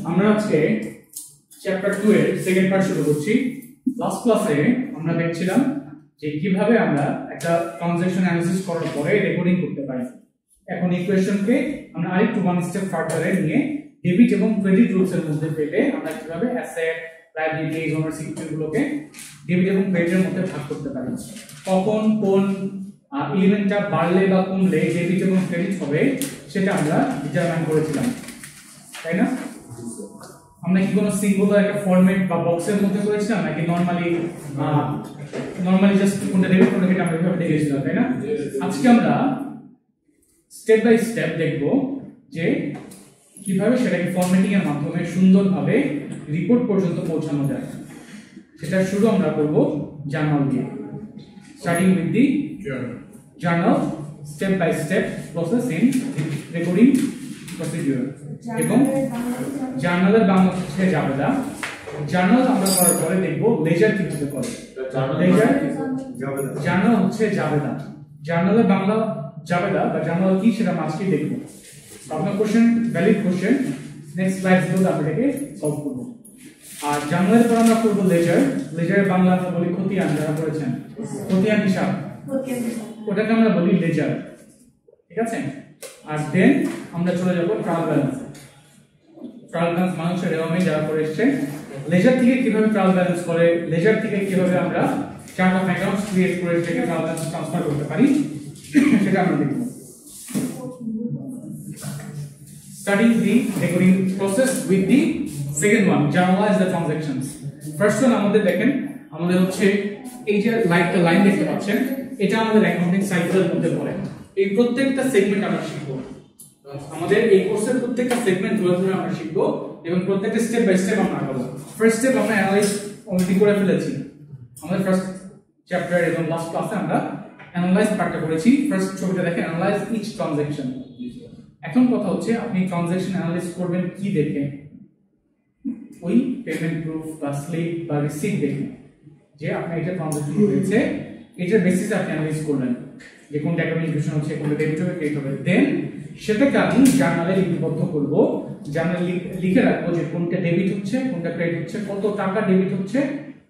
আমরা আজকে চ্যাপ্টার 2 এর সেকেন্ড পার্ট শুরু করছি। লাস্ট ক্লাসে আমরা দেখছিলাম যে কিভাবে আমরা একটা ট্রানজ্যাকশন অ্যানালিসিস করার পরে রেকর্ডিং করতে পারি। এখন ইকুয়েশনকে আমরা আরেকটু ওয়ান স্টেপ ফার্দারে নিয়ে ডেবিট এবং ক্রেডিট রুলস এর মধ্যে পেলে আমরা কিভাবে অ্যাসেট, লায়াবিলিটি, ওনারশিপ গুলোকে ডেবিট এবং ক্রেডিটের মধ্যে ভাগ করতে পারি। কখন কোন এলিমেন্টটা বাড়লে বা কমলে ডেবিট এবং ক্রেডিট হবে সেটা আমরা ডিটারমাইন করেছিলাম, তাই না? আমরা কি কোনো সিঙ্গুলার একটা ফরম্যাট বা বক্সের মধ্যে করেছিলাম নাকি নরমালি জাস্ট কোনটা ডেবিট কোনটা ক্রেডিট আমরা এভাবে দেখেছিলাম, তাই না? আজকে আমরা স্টেপ বাই স্টেপ দেখব যে কিভাবে সেটাকে ফরম্যাটিং এর মাধ্যমে সুন্দরভাবে রিপোর্ট পর্যন্ত পৌঁছানো যায়। সেটা শুরু আমরা করব জার্নাল দিয়ে, starting with the journal, step by step process in recording procedure. এবং জার্নালের বাংলা হচ্ছে জাবেদা। জার্নাল আমরা করার পরে দেখব লেজার কিভাবে করে। জার্নাল হচ্ছে জাবেদা, জার্নালের বাংলা জাবেদা বা জার্নাল কি সেটা আজকে দেখব। আপনার কোশ্চেন ভ্যালিড কোশ্চেন, নেক্সট স্লাইডগুলোতে আমরা এটাকে সলভ করব। আর জার্নালের পর আমরা করব লেজার। লেজারের বাংলা আমরা বলি খতিয়ান, যারা করেছেন খতিয়ান হিসাব, ওটাকে আমরা বলি লেজার, ঠিক আছে? আর দেন আমরা চলে যাব ট্রায়াল ব্যালেন্স। ট্রায়াল ব্যালেন্স মানুষের রেওয়ামে যারা করে এসছে, লেজার থেকে কিভাবে ট্রায়াল ব্যালেন্স করে, লেজার থেকে কিভাবে আমরা চার্ট অফ অ্যাকাউন্টস ক্রিয়েট করে সেটাকে ট্রায়াল ব্যালেন্স ট্রান্সফার করতে পারি, সেটা আমরা দেখব। Studying the recording process with the second one, journalize the transactions. First one আমাদের দেখেন, আমাদের হচ্ছে এই যে লাইন দেখতে পাচ্ছেন, এটা আমাদের অ্যাকাউন্টিং সাইকেলের মধ্যে পড়ে। এই প্রত্যেকটা সেগমেন্ট আমরা শিখব, আমাদের এই কোর্সের প্রত্যেকটা সেগমেন্ট ধরে ধরে আমরা শিখব এবং প্রত্যেকটা স্টেপ বাই স্টেপ আমরা করব। ফার্স্ট স্টেপ আমরা অ্যানালাইজ অলরেডি করে ফেলেছি। আমাদের ফার্স্ট চ্যাপ্টার এবং লাস্ট ক্লাসে আমরা অ্যানালাইজ পার্টটা করেছি। ফার্স্ট ছবিটা দেখেন, অ্যানালাইজ ইচ ট্রানজাকশন। এখন কথা হচ্ছে আপনি ট্রানজাকশন অ্যানালাইজ করবেন কি দেখে? ওই পেমেন্ট প্রুফ বা স্লিপ বা রিসিপ্ট দেখে, যে আপনি এটা ট্রানজাকশন হয়েছে, এটার বেসিসে আপনি অ্যানালাইজ করলেন যে কোন টাকা ইনভেস্ট হচ্ছে, কোনটা ডেবিট হবে, ক্রেডিট হবে। দেন সেটাকে আমি জার্নালে লিপিবদ্ধ করব, জার্নালে লিখে রাখবো যে কোনটা ডেবিট হচ্ছে, কোনটা ক্রেডিট হচ্ছে, কত টাকা ডেবিট হচ্ছে,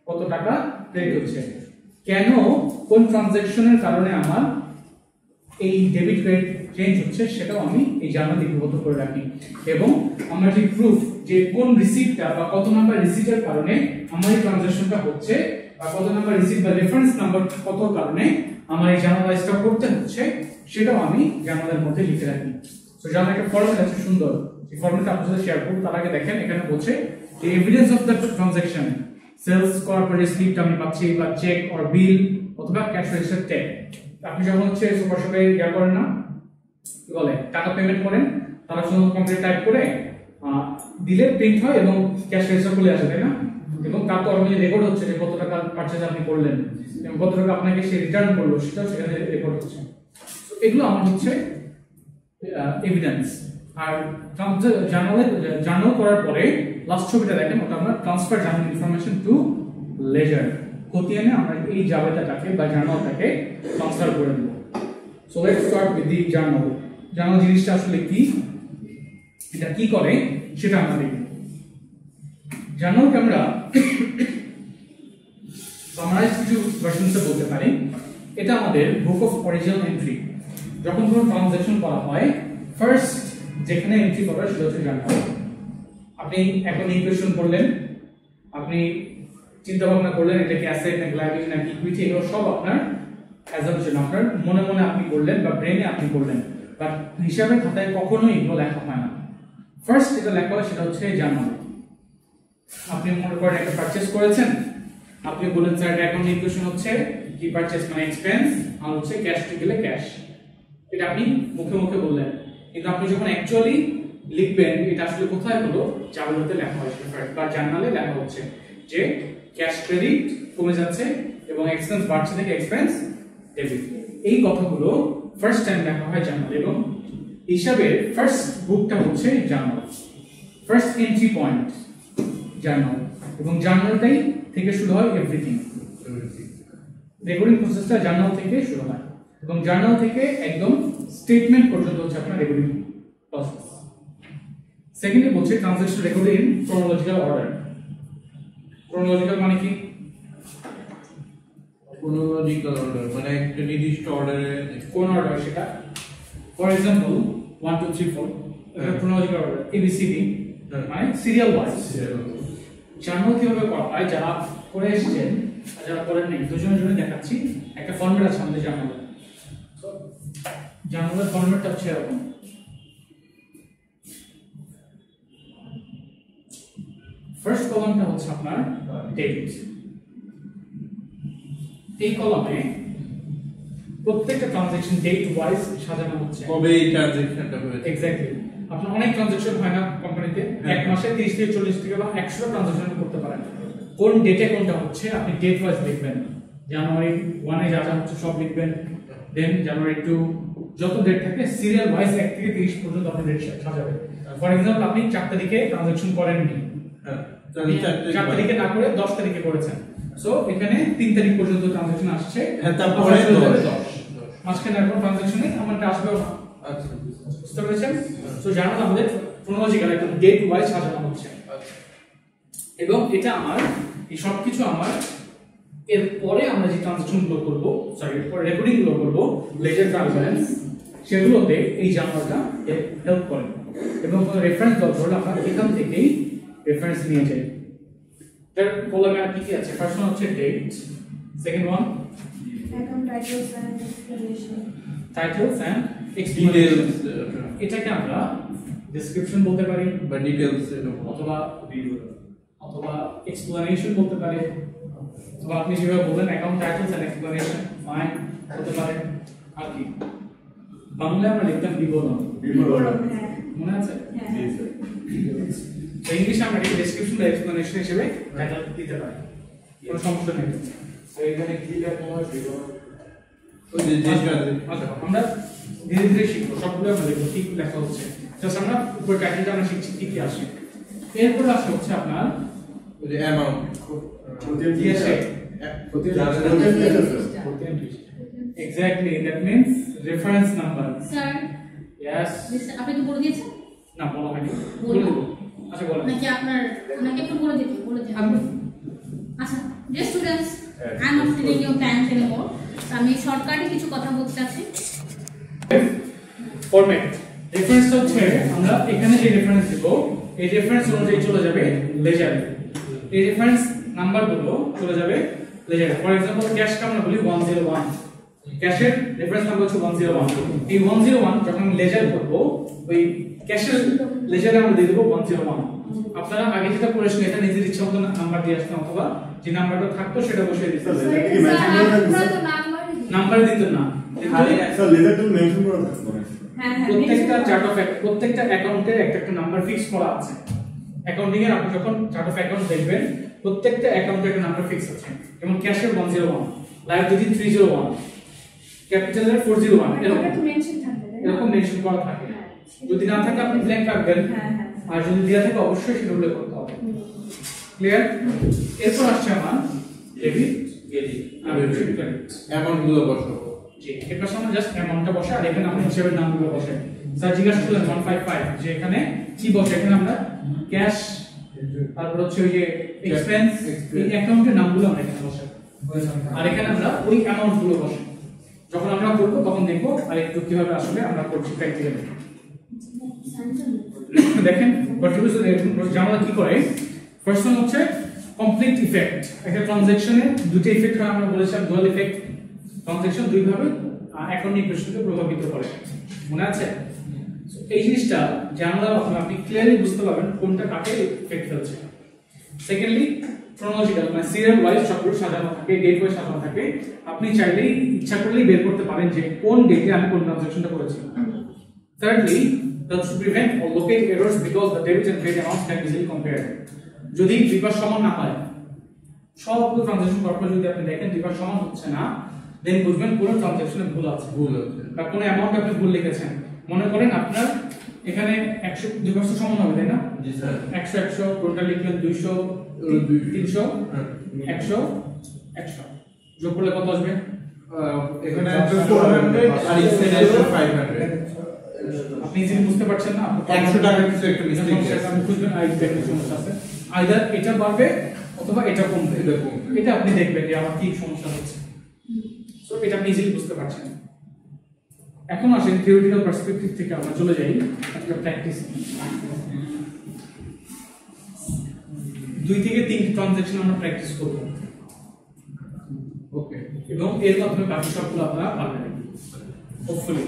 কত টাকা ক্রেডিট হচ্ছে, কেন কোন ট্রানজাকশনের কারণে আমার এই ডেবিট ক্রেডিট চেঞ্জ হচ্ছে, সেটাও আমি এই জার্নালে লিপিবদ্ধ করে রাখি। এবং আমার যে প্রুফ যে কোন রিসিপ্টটা বা কত নাম্বার রিসিপ্টের কারণে আমার এই ট্রানজাকশনটা হচ্ছে, বা কত নাম্বার রিসিপ্ট বা রেফারেন্স নাম্বার কত কারণে আমার এই জার্নালাইজটা করতে হচ্ছে, সেটাও আমি জার্নালের মধ্যে লিখে রাখি। সো জার্নাল একটা ফরম্যাট আছে সুন্দর, এই ফরম্যাটটা আপনাদের সাথে শেয়ার করব। তার আগে দেখেন এখানে বলছে যে evidence of the transaction, sales করার পরে স্লিপটা আমি পাচ্ছি, বা চেক অর বিল অথবা ক্যাশ রেজিস্টার ট্যাগ। আপনি যখন হচ্ছে সুপার শপে ইয়া করেন না, কি বলে, টাকা পেমেন্ট করেন, তারা শুধু কম্পিউটার টাইপ করে দিলে প্রিন্ট হয় এবং ক্যাশ রেজিস্টার খুলে আসে, তাই না? এবং তারপর অটোমেটিক রেকর্ড হচ্ছে যে কত টাকা পারচেজ আপনি করলেন এবং কত টাকা আপনাকে সে রিটার্ন করলো, সেটাও সেখানে রেকর্ড হচ্ছে। তো এগুলো আমার হচ্ছে এভিডেন্স। আর জার্নাল করার পরে লাস্ট ছবিটা দেখেন, ওটা আমরা transfer journal information to ledger, খতিয়ানে আমরা এই জাবেদাটাকে বা জার্নালটাকে ট্রান্সফার করে দেব। So let's start with the journal. Journal জিনিসটা আসলে কি, এটা কি করে সেটা আমরা দেখব। জার্নালকে আমরা সামারাইজ কিছু ভার্সনসে বলতে পারি। এটা আমাদের বুক অফ অরিজিনাল এন্ট্রি। যখন কোনো ট্রানজাকশন করা হয়, ফার্স্ট যেখানে এন্ট্রি করা সেটা হচ্ছে জার্নাল। আপনি এখন ইকুয়েশন করলেন, আপনি চিন্তা ভাবনা করলেন এটা কি অ্যাসেট নাকি লায়াবিলিটি নাকি ইকুইটি, এগুলো সব আপনার অ্যাজাম্পশন, আপনার মনে মনে আপনি করলেন বা ব্রেনে আপনি করলেন, বাট হিসাবের খাতায় কখনোই এগুলো লেখা হয় না। ফার্স্ট যেটা লেখা হয় সেটা হচ্ছে জার্নাল। আপনি মনে করেন একটা পারচেজ করেছেন, আপনি বলেন স্যার এটা এখন ইকুয়েশন হচ্ছে কি পারচেজ মানে এক্সপেন্স, আর হচ্ছে ক্যাশ টু গেলে ক্যাশ, এটা আপনি মুখে মুখে বললেন। কিন্তু আপনি যখন অ্যাকচুয়ালি লিখবেন এটা আসলে কোথায় হলো, জার্নালে লেখা হয় বা জার্নালে লেখা হচ্ছে যে ক্যাশ ক্রেডিট কমে যাচ্ছে এবং এক্সপেন্স বাড়ছে থেকে এক্সপেন্স ডেবিট। এই কথাগুলো ফার্স্ট টাইম লেখা হয় জার্নালে, এবং হিসাবের ফার্স্ট বুকটা হচ্ছে journal, first entry point journal. এবং জার্নালটাই থেকে শুরু হয় এভরিথিং, রেকর্ডিং প্রসেসটা জার্নাল থেকে শুরু হয় এবং জার্নাল থেকে একদম স্টেটমেন্ট পর্যন্ত হচ্ছে আপনার রেকর্ডিং প্রসেস। সেকেন্ডলি বলছে transaction record in chronological order. Chronological মানে কি? ক্রোনোলজিক্যাল অর্ডার মানে একটা নির্দিষ্ট অর্ডারে কোন অর্ডার সেটা। ফর এক্সাম্পল 1 2 3 4 এটা ক্রোনোলজিক্যাল অর্ডার এবিসিডি মানে সিরিয়াল ওয়াইজ। জার্নাল কিভাবে করা হয় যারা করে এসেছেন আর যারা করেন নাই দুজনের জন্য দেখাচ্ছি। একটা ফরম্যাট আছে আমাদের জার্নালে। জার্নালের ফরম্যাটটা হচ্ছে এরকম। ফার্স্ট কলামটা হচ্ছে আপনার ডেট। এই কলামে প্রত্যেকটা ট্রানজাকশন ডেট ওয়াইজ সাজানো হচ্ছে, কবে এই ট্রানজাকশনটা হয়েছে। এক্স্যাক্টলি। আপনার অনেক ট্রানজাকশন হয় না কোম্পানিতে, এক মাসে 30 থেকে 40 থেকে বা 100 ট্রানজাকশন করতে পারেন। কোন ডেটে কোনটা হচ্ছে আপনি ডেট ওয়াইজ লিখবেন। জানুয়ারি 1 এ যা যা হচ্ছে সব লিখবেন, দেন জানুয়ারি 2 যত ডেট থাকে সিরিয়াল ওয়াইজ 1 থেকে 30 পর্যন্ত আপনি ডেট সাজাবেন। ফর এক্সাম্পল আপনি 4 তারিখে ট্রানজাকশন করেননি, 4 তারিখে না করে 10 তারিখে করেছেন, সো এখানে 3 তারিখ পর্যন্ত ট্রানজাকশন আসছে, তারপরে 10 মাঝখানে আর কোনো ট্রানজাকশনে আমারটা আসবেও না। আচ্ছা, বুঝতে পেরেছেন? সো জার্নাল আমাদের ক্রোনোলজিক্যাল একদম ডেট ওয়াইজ সাজানো হচ্ছে। এবং এটা আমার এই সবকিছু আমার এরপরে আমরা যে ট্রানজাকশনগুলো করব, সরি এরপরে রেকর্ডিংগুলো করব লেজার ট্রায়াল ব্যালেন্স, সেগুলোতে এই জার্নালটা হেল্প করে। এবং রেফারেন্স দরকার হলে আমরা এখান থেকেই রেফারেন্স নিয়ে যাই। এর কলামে আর কি কি আছে? ফার্স্ট ওয়ান হচ্ছে date, second one Account titles and explanation. Titles and explanation. Details এটাকে আমরা ডেসক্রিপশন বলতে পারি বা ডিটেইলস অথবা অথবা এক্সপ্লেনেশন বলতে পারে, অথবা আপনি যেভাবে বলেন account titles and explanation fine হতে পারে। আর কি বাংলায় আমরা লিখতাম বিবরণ, হ্যাঁ মনে আছে? হ্যাঁ ইংলিশে আমরা ডেসক্রিপশন বা এক্সপ্লেনেশন হিসেবে টাইটেল দিতে পারি, কোনো সমস্যা নেই। তো এখানে কি লেখা হয় বিবরণ। ওই যে আচ্ছা আমরা ধীরে ধীরে শিখবো, সবগুলো আমরা দেখবো কি লেখা হচ্ছে। জাস্ট আমরা উপরে টাইটেলটা আমরা শিখছি কি কি আসে। এরপর আসে হচ্ছে আপনার ওই যে amount exactly, that means reference number. Sir Yes. আপনি কি বলে দিয়েছেন? না বলা হয়নি, বলে বলবো? দেবো। আচ্ছা বলেন। নাকি আপনাকে একটু বলে দিতে আপনি আচ্ছা, dear students, I am not stealing your time anymore. আমি শর্টকাটে কিছু কথা বলতে চাচ্ছি। ফরম্যাট রেফারেন্স হচ্ছে আমরা এখানে যে রেফারেন্স দেব এই রেফারেন্স অনুযায়ী চলে যাবে লেজারে। এই রেফারেন্স নাম্বারগুলো চলে যাবে লেজারে। ফর एग्जांपल ক্যাশ কা আমরা বলি 101, ক্যাশের রেফারেন্স নাম্বার হচ্ছে 101। এই 101 যখন লেজার করব ওই ক্যাশের লেজারে আমরা দিয়ে দেব 101। আপনারা আগে যেটা করেছেন এটা নিজের ইচ্ছা মতো নাম্বার দিয়ে আসতেন, অথবা যে নাম্বারটা থাকতো সেটা বসিয়ে দিতেন। নাম্বার দিতেন না, স্যার লেজার টুল মেনশন করা থাকবে। হ্যাঁ হ্যাঁ প্রত্যেকটা চার্ট অফ প্রত্যেকটা অ্যাকাউন্টের একটা একটা নাম্বার ফিক্স করা আছে। অ্যাকাউন্টিং এর আপনি যখন চার্ট অফ অ্যাকাউন্ট দেখবেন প্রত্যেকটা অ্যাকাউন্টের একটা নাম্বার ফিক্স আছে। যেমন ক্যাশের 101, লায়াবিলিটি 301, ক্যাপিটালের 401, এরকম এটা তো মেনশন থাকবে তাই না? এরকম মেনশন করা থাকে। যদি না থাকে আপনি ব্ল্যাঙ্ক রাখবেন, হ্যাঁ হ্যাঁ আর যদি দেওয়া থাকে অবশ্যই সেটা উল্লেখ করতে হবে। ক্লিয়ার? এরপর আসছে আমার ডেবিট আর ক্রেডিট। অ্যামাউন্ট গুলো বসাবো। জি, এর পাশে আমরা জাস্ট অ্যামাউন্টটা বসে আর এখানে আমরা হিসাবের নামগুলো বসে। স্যার জিজ্ঞাসা করলেন 155 যে এখানে কি বসে, এখানে আমরা ক্যাশ, তারপর হচ্ছে ওই যে এক্সপেন্স, এই অ্যাকাউন্টের নামগুলো আমরা এখানে বসে, আর এখানে আমরা ওই অ্যামাউন্ট গুলো বসে। যখন আমরা করব তখন দেখব আর একটু কিভাবে আসলে আমরা করছি প্র্যাকটিক্যালি। দেখেন কন্ট্রিবিউশন জানা কি করে। ফার্স্ট ওয়ান হচ্ছে কমপ্লিট ইফেক্ট। একটা ট্রানজাকশনে দুটো ইফেক্ট হয়, আমরা বলেছিলাম ডুয়াল ইফেক্ট। ট্রানজাকশন দুই ভাবে অ্যাকাউন্ট ইকুয়েশনকে প্রভাবিত করে, মনে আছে? এই জিনিসটা জানলে আপনি ক্লিয়ারলি বুঝতে পারবেন কোনটা কাকে ইফেক্ট ফেলছে। সেকেন্ডলি ক্রোনোলজিক্যাল মানে সিরিয়াল ওয়াইজ সবগুলো সাজানো থাকে, ডেট ওয়াইজ সাজানো থাকে। আপনি চাইলেই ইচ্ছা করলেই বের করতে পারেন যে কোন ডেটে আমি কোন ট্রানজাকশনটা করেছি। Thirdly, that should prevent or locate errors because the debit and credit amounts can be easily compared. যদি দুই পাশ সমান না হয়, সবগুলো ট্রানজাকশন করার পর যদি আপনি দেখেন দুই পাশ সমান হচ্ছে না, দেন বুঝবেন পুরো ট্রানজাকশনে ভুল আছে, বা কোনো অ্যামাউন্ট আপনি ভুল লিখেছেন। মনে করেন আপনার এখানে 100 দুই পাশ সমান হবে, তাই না? জি স্যার। 100 100 কোনটা লিখলেন 200 300 100 100 যোগ করলে কত আসবে? এখানে 400 আর এখানে 500 আপনি ইজিলি বুঝতে পারছেন না, 100 টাকা কিছু একটা মিস্টেক আছে, আপনি খুঁজবেন আর দেখবেন সমস্যা আছে, আইদার এটা বাড়বে অথবা এটা কমবে, এটা আপনি দেখবেন যে আমার কি সমস্যা হচ্ছে। সো এটা আপনি ইজিলি বুঝতে পারছেন। এখন আসেন থিওরিটিক্যাল পার্সপেক্টিভ থেকে আমরা চলে যাই একটা প্র্যাকটিস। 2 থেকে 3 ট্রানজাকশন আমরা প্র্যাকটিস করব, ওকে, এবং এর মাধ্যমে বাকি সবগুলো আপনারা পারবেন হোপফুলি।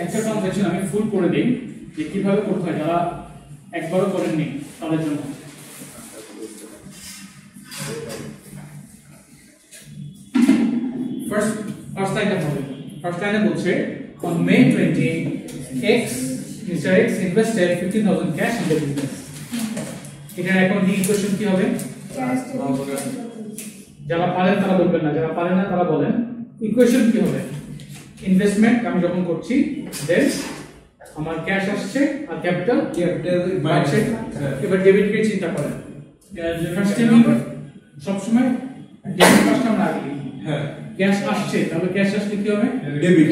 একটা ট্রানজাকশন আমি ফুল করে দিই যে কিভাবে করতে হয়, যারা একবারও করেননি তাদের জন্য। ফার্স্ট লাইনটা হবে, ফার্স্ট লাইনে বলছে on May 20 X Mr. X invested 15,000 cash in the business. এটার অ্যাকাউন্টিং ইকুয়েশন কি হবে? Cash যারা পারেন তারা বলবেন না, যারা পারেন না তারা বলেন। ইকুয়েশন কি হবে? ইনভেস্টমেন্ট আমি যখন করছি দেন আমার ক্যাশ আসছে আর ক্যাপিটাল বাড়ছে। এবার ডেবিট কে চিন্তা করেন, ফার্স্ট টাইম সব সময় ডেবিট ফার্স্ট আমরা আগে লিখি। হ্যাঁ, ক্যাশ আসছে, তাহলে ক্যাশ আসলে কি হবে? ডেবিট।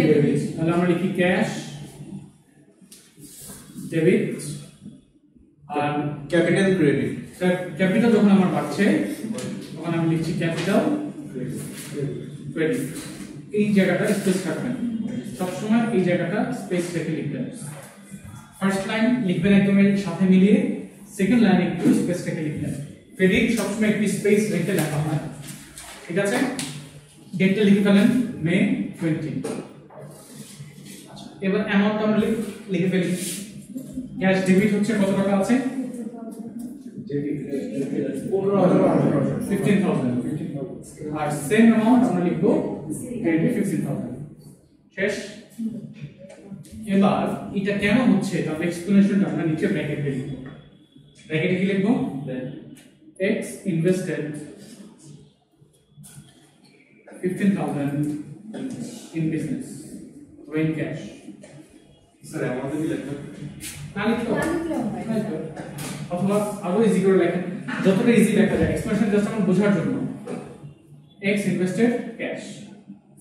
তাহলে আমরা লিখি ক্যাশ ডেবিট আর ক্যাপিটাল ক্রেডিট। ক্যাপিটাল যখন আমার বাড়ছে তখন আমি লিখছি ক্যাপিটাল ক্রেডিট। এই জায়গাটা স্পেস রাখবেন, সবসময় এই জায়গাটা স্পেস রেখে লিখবেন। ফার্স্ট লাইন লিখবেন একদম এর সাথে মিলিয়ে, সেকেন্ড লাইন একটু স্পেস রেখে লিখবেন। ক্রেডিট সবসময় একটু স্পেস রেখে লেখা হয়, ঠিক আছে? ডেটটা লিখে ফেলেন মে 20। এবার অ্যামাউন্ট আমরা লিখে ফেলি। ক্যাশ ডেবিট হচ্ছে কত টাকা আছে? 15,000। আর সেম অ্যামাউন্ট আমরা লিখবো ক্রেডিট 15,000। শেষ। এবার এটা কেন হচ্ছে তার এক্সপ্লেনেশনটা আমরা নিচে ব্র্যাকেটে লিখব। ব্র্যাকেটে কি লিখব? X invested 15,000 in business in cash. Sir আমাদের কি লেখা? না লিখতে হবে। অথবা আরো ইজি করে লেখেন, যতটা ইজি লেখা যায়। এক্সপ্রেশন জাস্ট আমার বোঝার জন্য। X invested cash।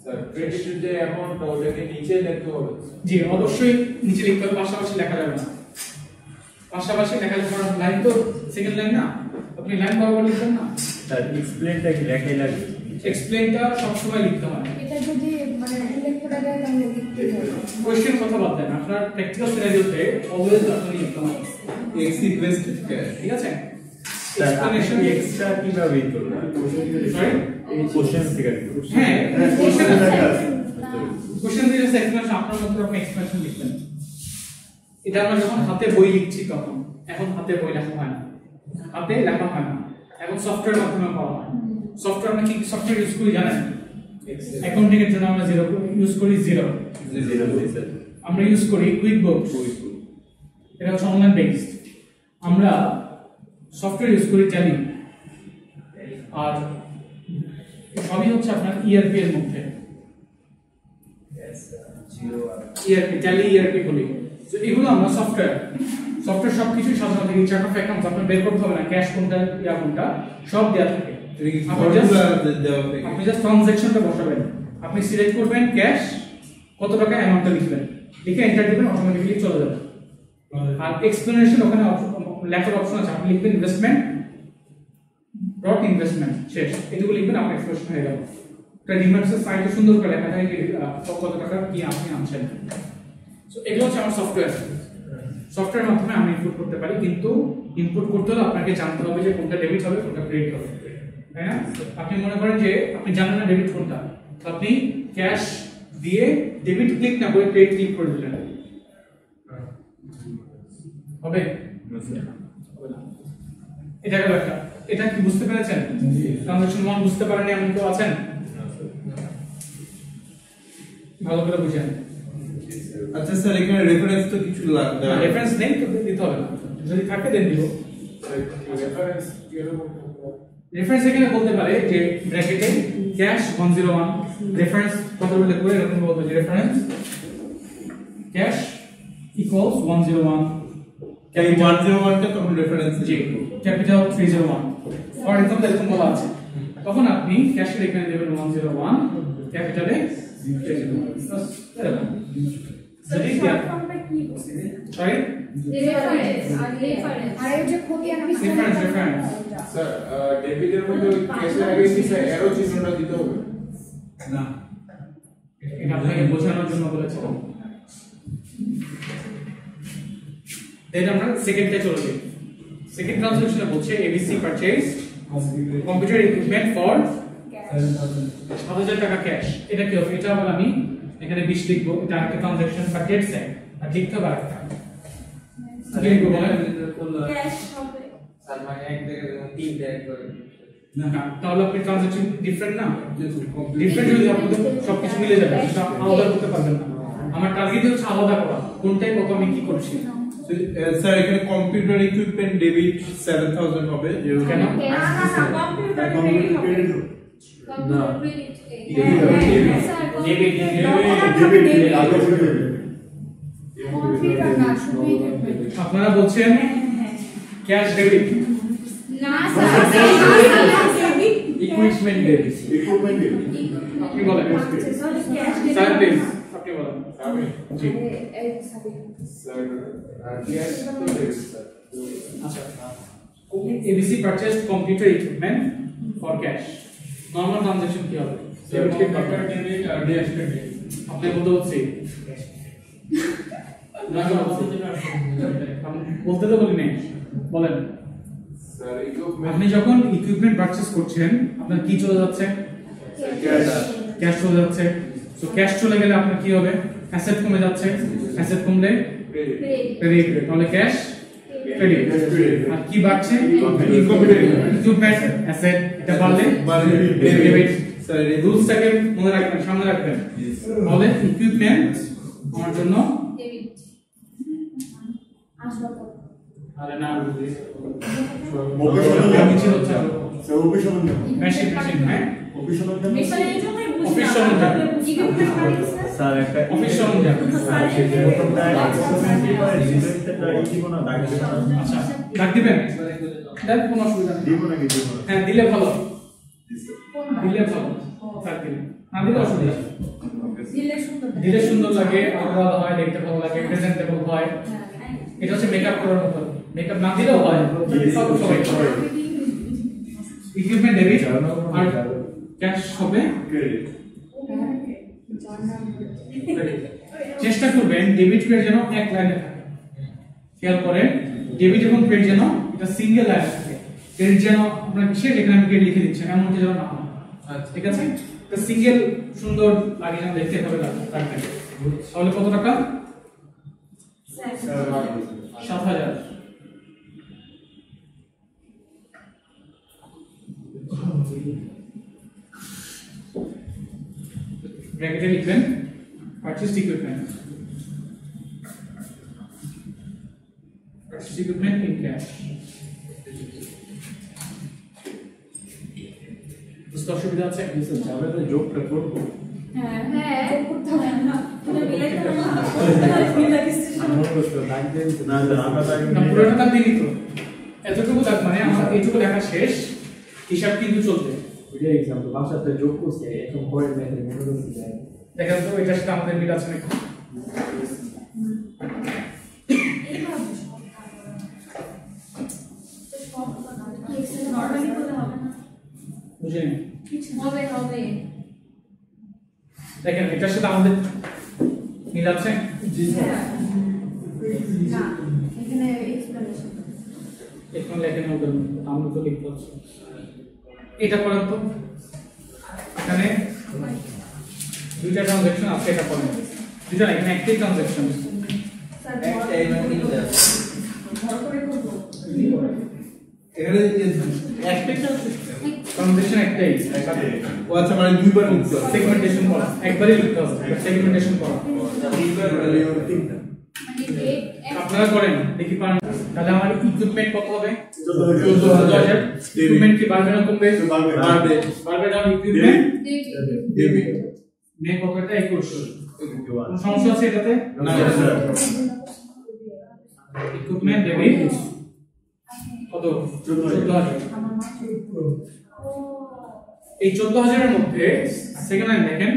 স্যার ক্রেডিটের যে অ্যামাউন্ট ওটাকে নিচে লিখতে হবে। জি অবশ্যই নিচে লিখতে হবে, পাশাপাশি লেখা যাবে না। পাশাপাশি লেখা যাবে না, লাইন তো সেকেন্ড লাইন না, আপনি লাইন বরাবর লিখবেন না। স্যার এক্সপ্লেনটা কি লেখাই লাগে? এক্সপ্লেনটা সবসময় লিখতে হয়। এটা যদি মানে উল্লেখ করা যায় তাহলে লিখতে হবে। কোশ্চেন কথা বাদ দেন, আপনার প্র্যাকটিক্যাল সিনারিওতে অলওয়েজ আপনাকে লিখতে হবে, এক্স ইনভেস্টেড ক্যাশ। ঠিক আছে? স্যার এক্সপ্লেনেশন এক্সট্রা কিভাবে ই করবেন? সরি এই কোশ্চেন থেকে হ্যাঁ কোশ্চেন লেখা আছে। কোশ্চেন দিয়ে এক্সপ্লেনেশন আপনার মতো আপনি এক্সপ্লেনেশন লিখবেন। এটা আমরা যখন হাতে বই লিখছি তখন, এখন হাতে বই লেখা হয় না, হাতে লেখা হয় না, এখন সফটওয়্যারের মাধ্যমে করা হয়। সফটওয়্যার আমরা কি সফটওয়্যার ইউজ করি জানেন? অ্যাকাউন্টিং এর জন্য আমরা জিরো ইউজ করি, জিরো আমরা ইউজ করি কুইকবুকস, এটা হচ্ছে অনলাইন বেসড। আমরা সফটওয়্যার ইউজ করি ট্যালি, আর সবই হচ্ছে আপনার ইআরপি এর মধ্যে। ইআরপি ট্যালি ইআরপি বলি, তো এগুলো আমরা সফটওয়্যার সবকিছু সাধারণত এই চার্ট অফ অ্যাকাউন্টস আপনার বের করতে হবে না, ক্যাশ কোনটা ইয়া কোনটা সব দেওয়া থাকে। আপনি জাস্ট ট্রানজ্যাকশনটা বসাবেন, আপনি সিলেক্ট করবেন ক্যাশ কত টাকা, অ্যামাউন্টটা লিখবেন, লিখে এন্টার দিবেন, অটোমেটিক্যালি চলে যাবে। আর এক্সপ্লেনেশন ওখানে লেখার অপশন আছে, আপনি লিখবেন ইনভেস্টমেন্ট ডট ইনভেস্টমেন্ট, শেষ, এটুকু লিখবেন, আপনার এক্সপ্লেনেশন হয়ে গেল। এটা ডিমান্ডসের সাইটে সুন্দর করে লেখা থাকে কত টাকা কি আপনি আনছেন। সো এগুলো হচ্ছে আমার সফটওয়্যার। সফটওয়্যারের মাধ্যমে আমি ইনপুট করতে পারি, কিন্তু ইনপুট করতে হলে আপনাকে জানতে হবে যে কোনটা ডেবিট হবে কোনটা ক্রেডিট হবে, তাই না? আপনি মনে করেন যে আপনি জানেন না ডেবিট কোনটা, তো আপনি ক্যাশ দিয়ে ডেবিট ক্লিক না করে ক্রেডিট ক্লিক করে দিলেন, হবে? হবে না। এটা গেল একটা। এটা কি বুঝতে পেরেছেন? ট্রানজাকশন 1 বুঝতে পারেননি এমন কেউ আছেন? ভালো করে বুঝেন। আচ্ছা স্যার, এখানে রেফারেন্স তো কিছু লাগবে, রেফারেন্স নেই তো দিতে হবে না, যদি থাকে দেন দিব। রেফারেন্স এখানে বলতে পারে যে ব্র্যাকেটে ক্যাশ 101, রেফারেন্স কত বলে করে এরকম বলতে যে রেফারেন্স ক্যাশ ইকুয়ালস 101, এই 101 টা তখন reference G capital 301 for example এরকম বলা আছে, তখন আপনি ক্যাশের এখানে দেবেন 101, ক্যাপিটালে যদি শর্ট ফর্মটা কি বলছে? সরি রেফারেন্স আর রেফারেন্স আর এই যে খতিয়ান রেফারেন্স স্যার ডেবিটের মধ্যে ওই ক্যাশের আগে কি স্যার অ্যারো চিহ্নটা দিতে হবে? না, এটা আপনাকে বোঝানোর জন্য বলেছিলাম। দেন আমরা সেকেন্ডে চলে যাই। সেকেন্ড ট্রান্সাকশনে বলছে ABC purchase computer equipment for 7000 টাকা ক্যাশ। এটা কি হবে? এটা আবার আমি এখানে 20 লিখবো, এটা আরেকটা ট্রানজাকশন বা ডেট সেট আর লিখতে হবে আরেকটা। কি লিখবো বলেন? ক্যাশ হবে স্যার মানে এক জায়গায় যেমন 3 ট্যাগ করে না, তাহলে আপনি ট্রানজাকশন ডিফারেন্ট না, ডিফারেন্ট যদি আপনি সবকিছু মিলে যাবে, সেটা আলাদা করতে পারবেন না। আমার টার্গেট হচ্ছে আলাদা করা, কোনটাই কত আমি কি করছি। স্যার এখানে কম্পিউটার ইকুইপমেন্ট ডেবিট 7000 হবে কেন? না কম্পিউটার ক্রেডিট হবে না। কম্পিউটার না শুধু equipment। আপনারা বলছেন ক্যাশ ডেবিট, না স্যার ইকুইপমেন্ট ডেবিট আপনি বলেন ক্যাশ স্যার প্লিজ আপনি বলেন। আমি জি স্যার ক্যাশ তো ডেবিট স্যার। আচ্ছা, ABC purchase computer equipment for cash. Normal transaction কি হবে? ডেবিট কে কম্পিউটার ডেবিট আর ক্যাশ ডেবিট। আপনি বলতে হচ্ছে বলতে তো বলি নাই, বলেন। স্যার ইকুইপমেন্ট আপনি যখন ইকুইপমেন্ট পারচেজ করছেন আপনার কি চলে যাচ্ছে? ক্যাশ চলে যাচ্ছে। সো ক্যাশ চলে গেলে আপনার কি হবে? অ্যাসেট কমে যাচ্ছে, অ্যাসেট কমলে ক্রেডিট। ক্রেডিট, তাহলে ক্যাশ ক্রেডিট। আর কি বাড়ছে? ইকুইপমেন্ট অ্যাসেট, এটা বাড়লে ডেবিট। স্যার এই রুলসটাকে মনে রাখবেন, সামনে রাখবেন। তাহলে ইকুইপমেন্ট আমার জন্য ডেবিট আসবাবপত্র আরে না অফিস হচ্ছে মেশিন মেশিন, হ্যাঁ এখানে এই জন্যই বুঝলাম অফিস সরঞ্জাম। ইকুইপমেন্ট মানে কি স্যার স্যার একটা অফিস সরঞ্জাম। আচ্ছা, ডাক দিবেন? দেন কোনো অসুবিধা নেই। হ্যাঁ দিলে ভালো, দিলে ভালো, ডাক দিলে। না দিলে অসুবিধা নেই। দিলে সুন্দর দিলে সুন্দর লাগে, আলাদা হয়, দেখতে ভালো লাগে, প্রেজেন্টেবল হয়। এটা হচ্ছে মেকআপ করার মতো। মেকআপ না দিলেও হয়, সব সবাই করে। ইকুইপমেন্ট ডেবিট আর ক্যাশ হবে ক্রেডিট। চেষ্টা করবেন ডেবিট ক্রেডিট যেন এক লাইনে থাকে। খেয়াল করেন ডেবিট এবং ক্রেডিট যেন এটা সিঙ্গেল লাইনে থাকে। ক্রেডিট যেন আপনার কিসে যেখানে আমি ক্রেডিট লিখে দিচ্ছি এমনটি যেন না হয়। আচ্ছা ঠিক আছে, এটা সিঙ্গেল সুন্দর লাগে যেন দেখতে হবে রাখবেন। তাহলে কত টাকা? 7000। ব্র্যাকেটে লিখবেন purchase equipment, purchase equipment in cash. বুঝতে অসুবিধা আছে? যোগটা করবো হ্যাঁ হ্যাঁ করতে হবে না তুমি মিলাইতে পারো না না পুরোটা দাগ দিলি তো, এতটুকু দাগ মানে আমার এইটুকু লেখা শেষ, হিসাব কিন্তু চলবে। বাসাতে যোগ করছে এখন পরে মেথড মনে করতে যায় দেখেন তো এটার সাথে আমাদের মিল আছে নাকি? নরমালি করলে হবে না বুঝিনি? হবে হবে দেখেন এটার সাথে আমাদের মিল আছে? হ্যাঁ না এখানে এক্সপ্লেনেশন এখন লেখেন ওদের আমরা তো লিখতে হচ্ছে। এটা করেন তো, এখানে দুইটা ট্রানজাকশন আছে, এটা করেন। দুইটা না, এখানে একটাই ট্রানজাকশন। স্যার একটাই মানে তিনটা ঘর করে করবো এখানে একটাই ট্রানজাকশন একটাই। ও আচ্ছা মানে দুইবার লিখতে হবে সেগমেন্টেশন করা একবারই লিখতে হবে, সেগমেন্টেশন করা তিনবার মানে ওর তিনটা মানে ডেট আপনারা করেন দেখি পারেন। তাহলে আমার ইকুইপমেন্ট কত হবে? 14000 ইকুইপমেন্ট কি বাড়বে না কমবে? বাড়বে বাড়বে না ইকুইপমেন্ট ডেবিট নে কতটা 21। কোনো সমস্যা আছে এটাতে? না স্যার ইকুইপমেন্ট ডেবিট কত? 14000। এই 14000 এর মধ্যে সেকেন্ড লাইন দেখেন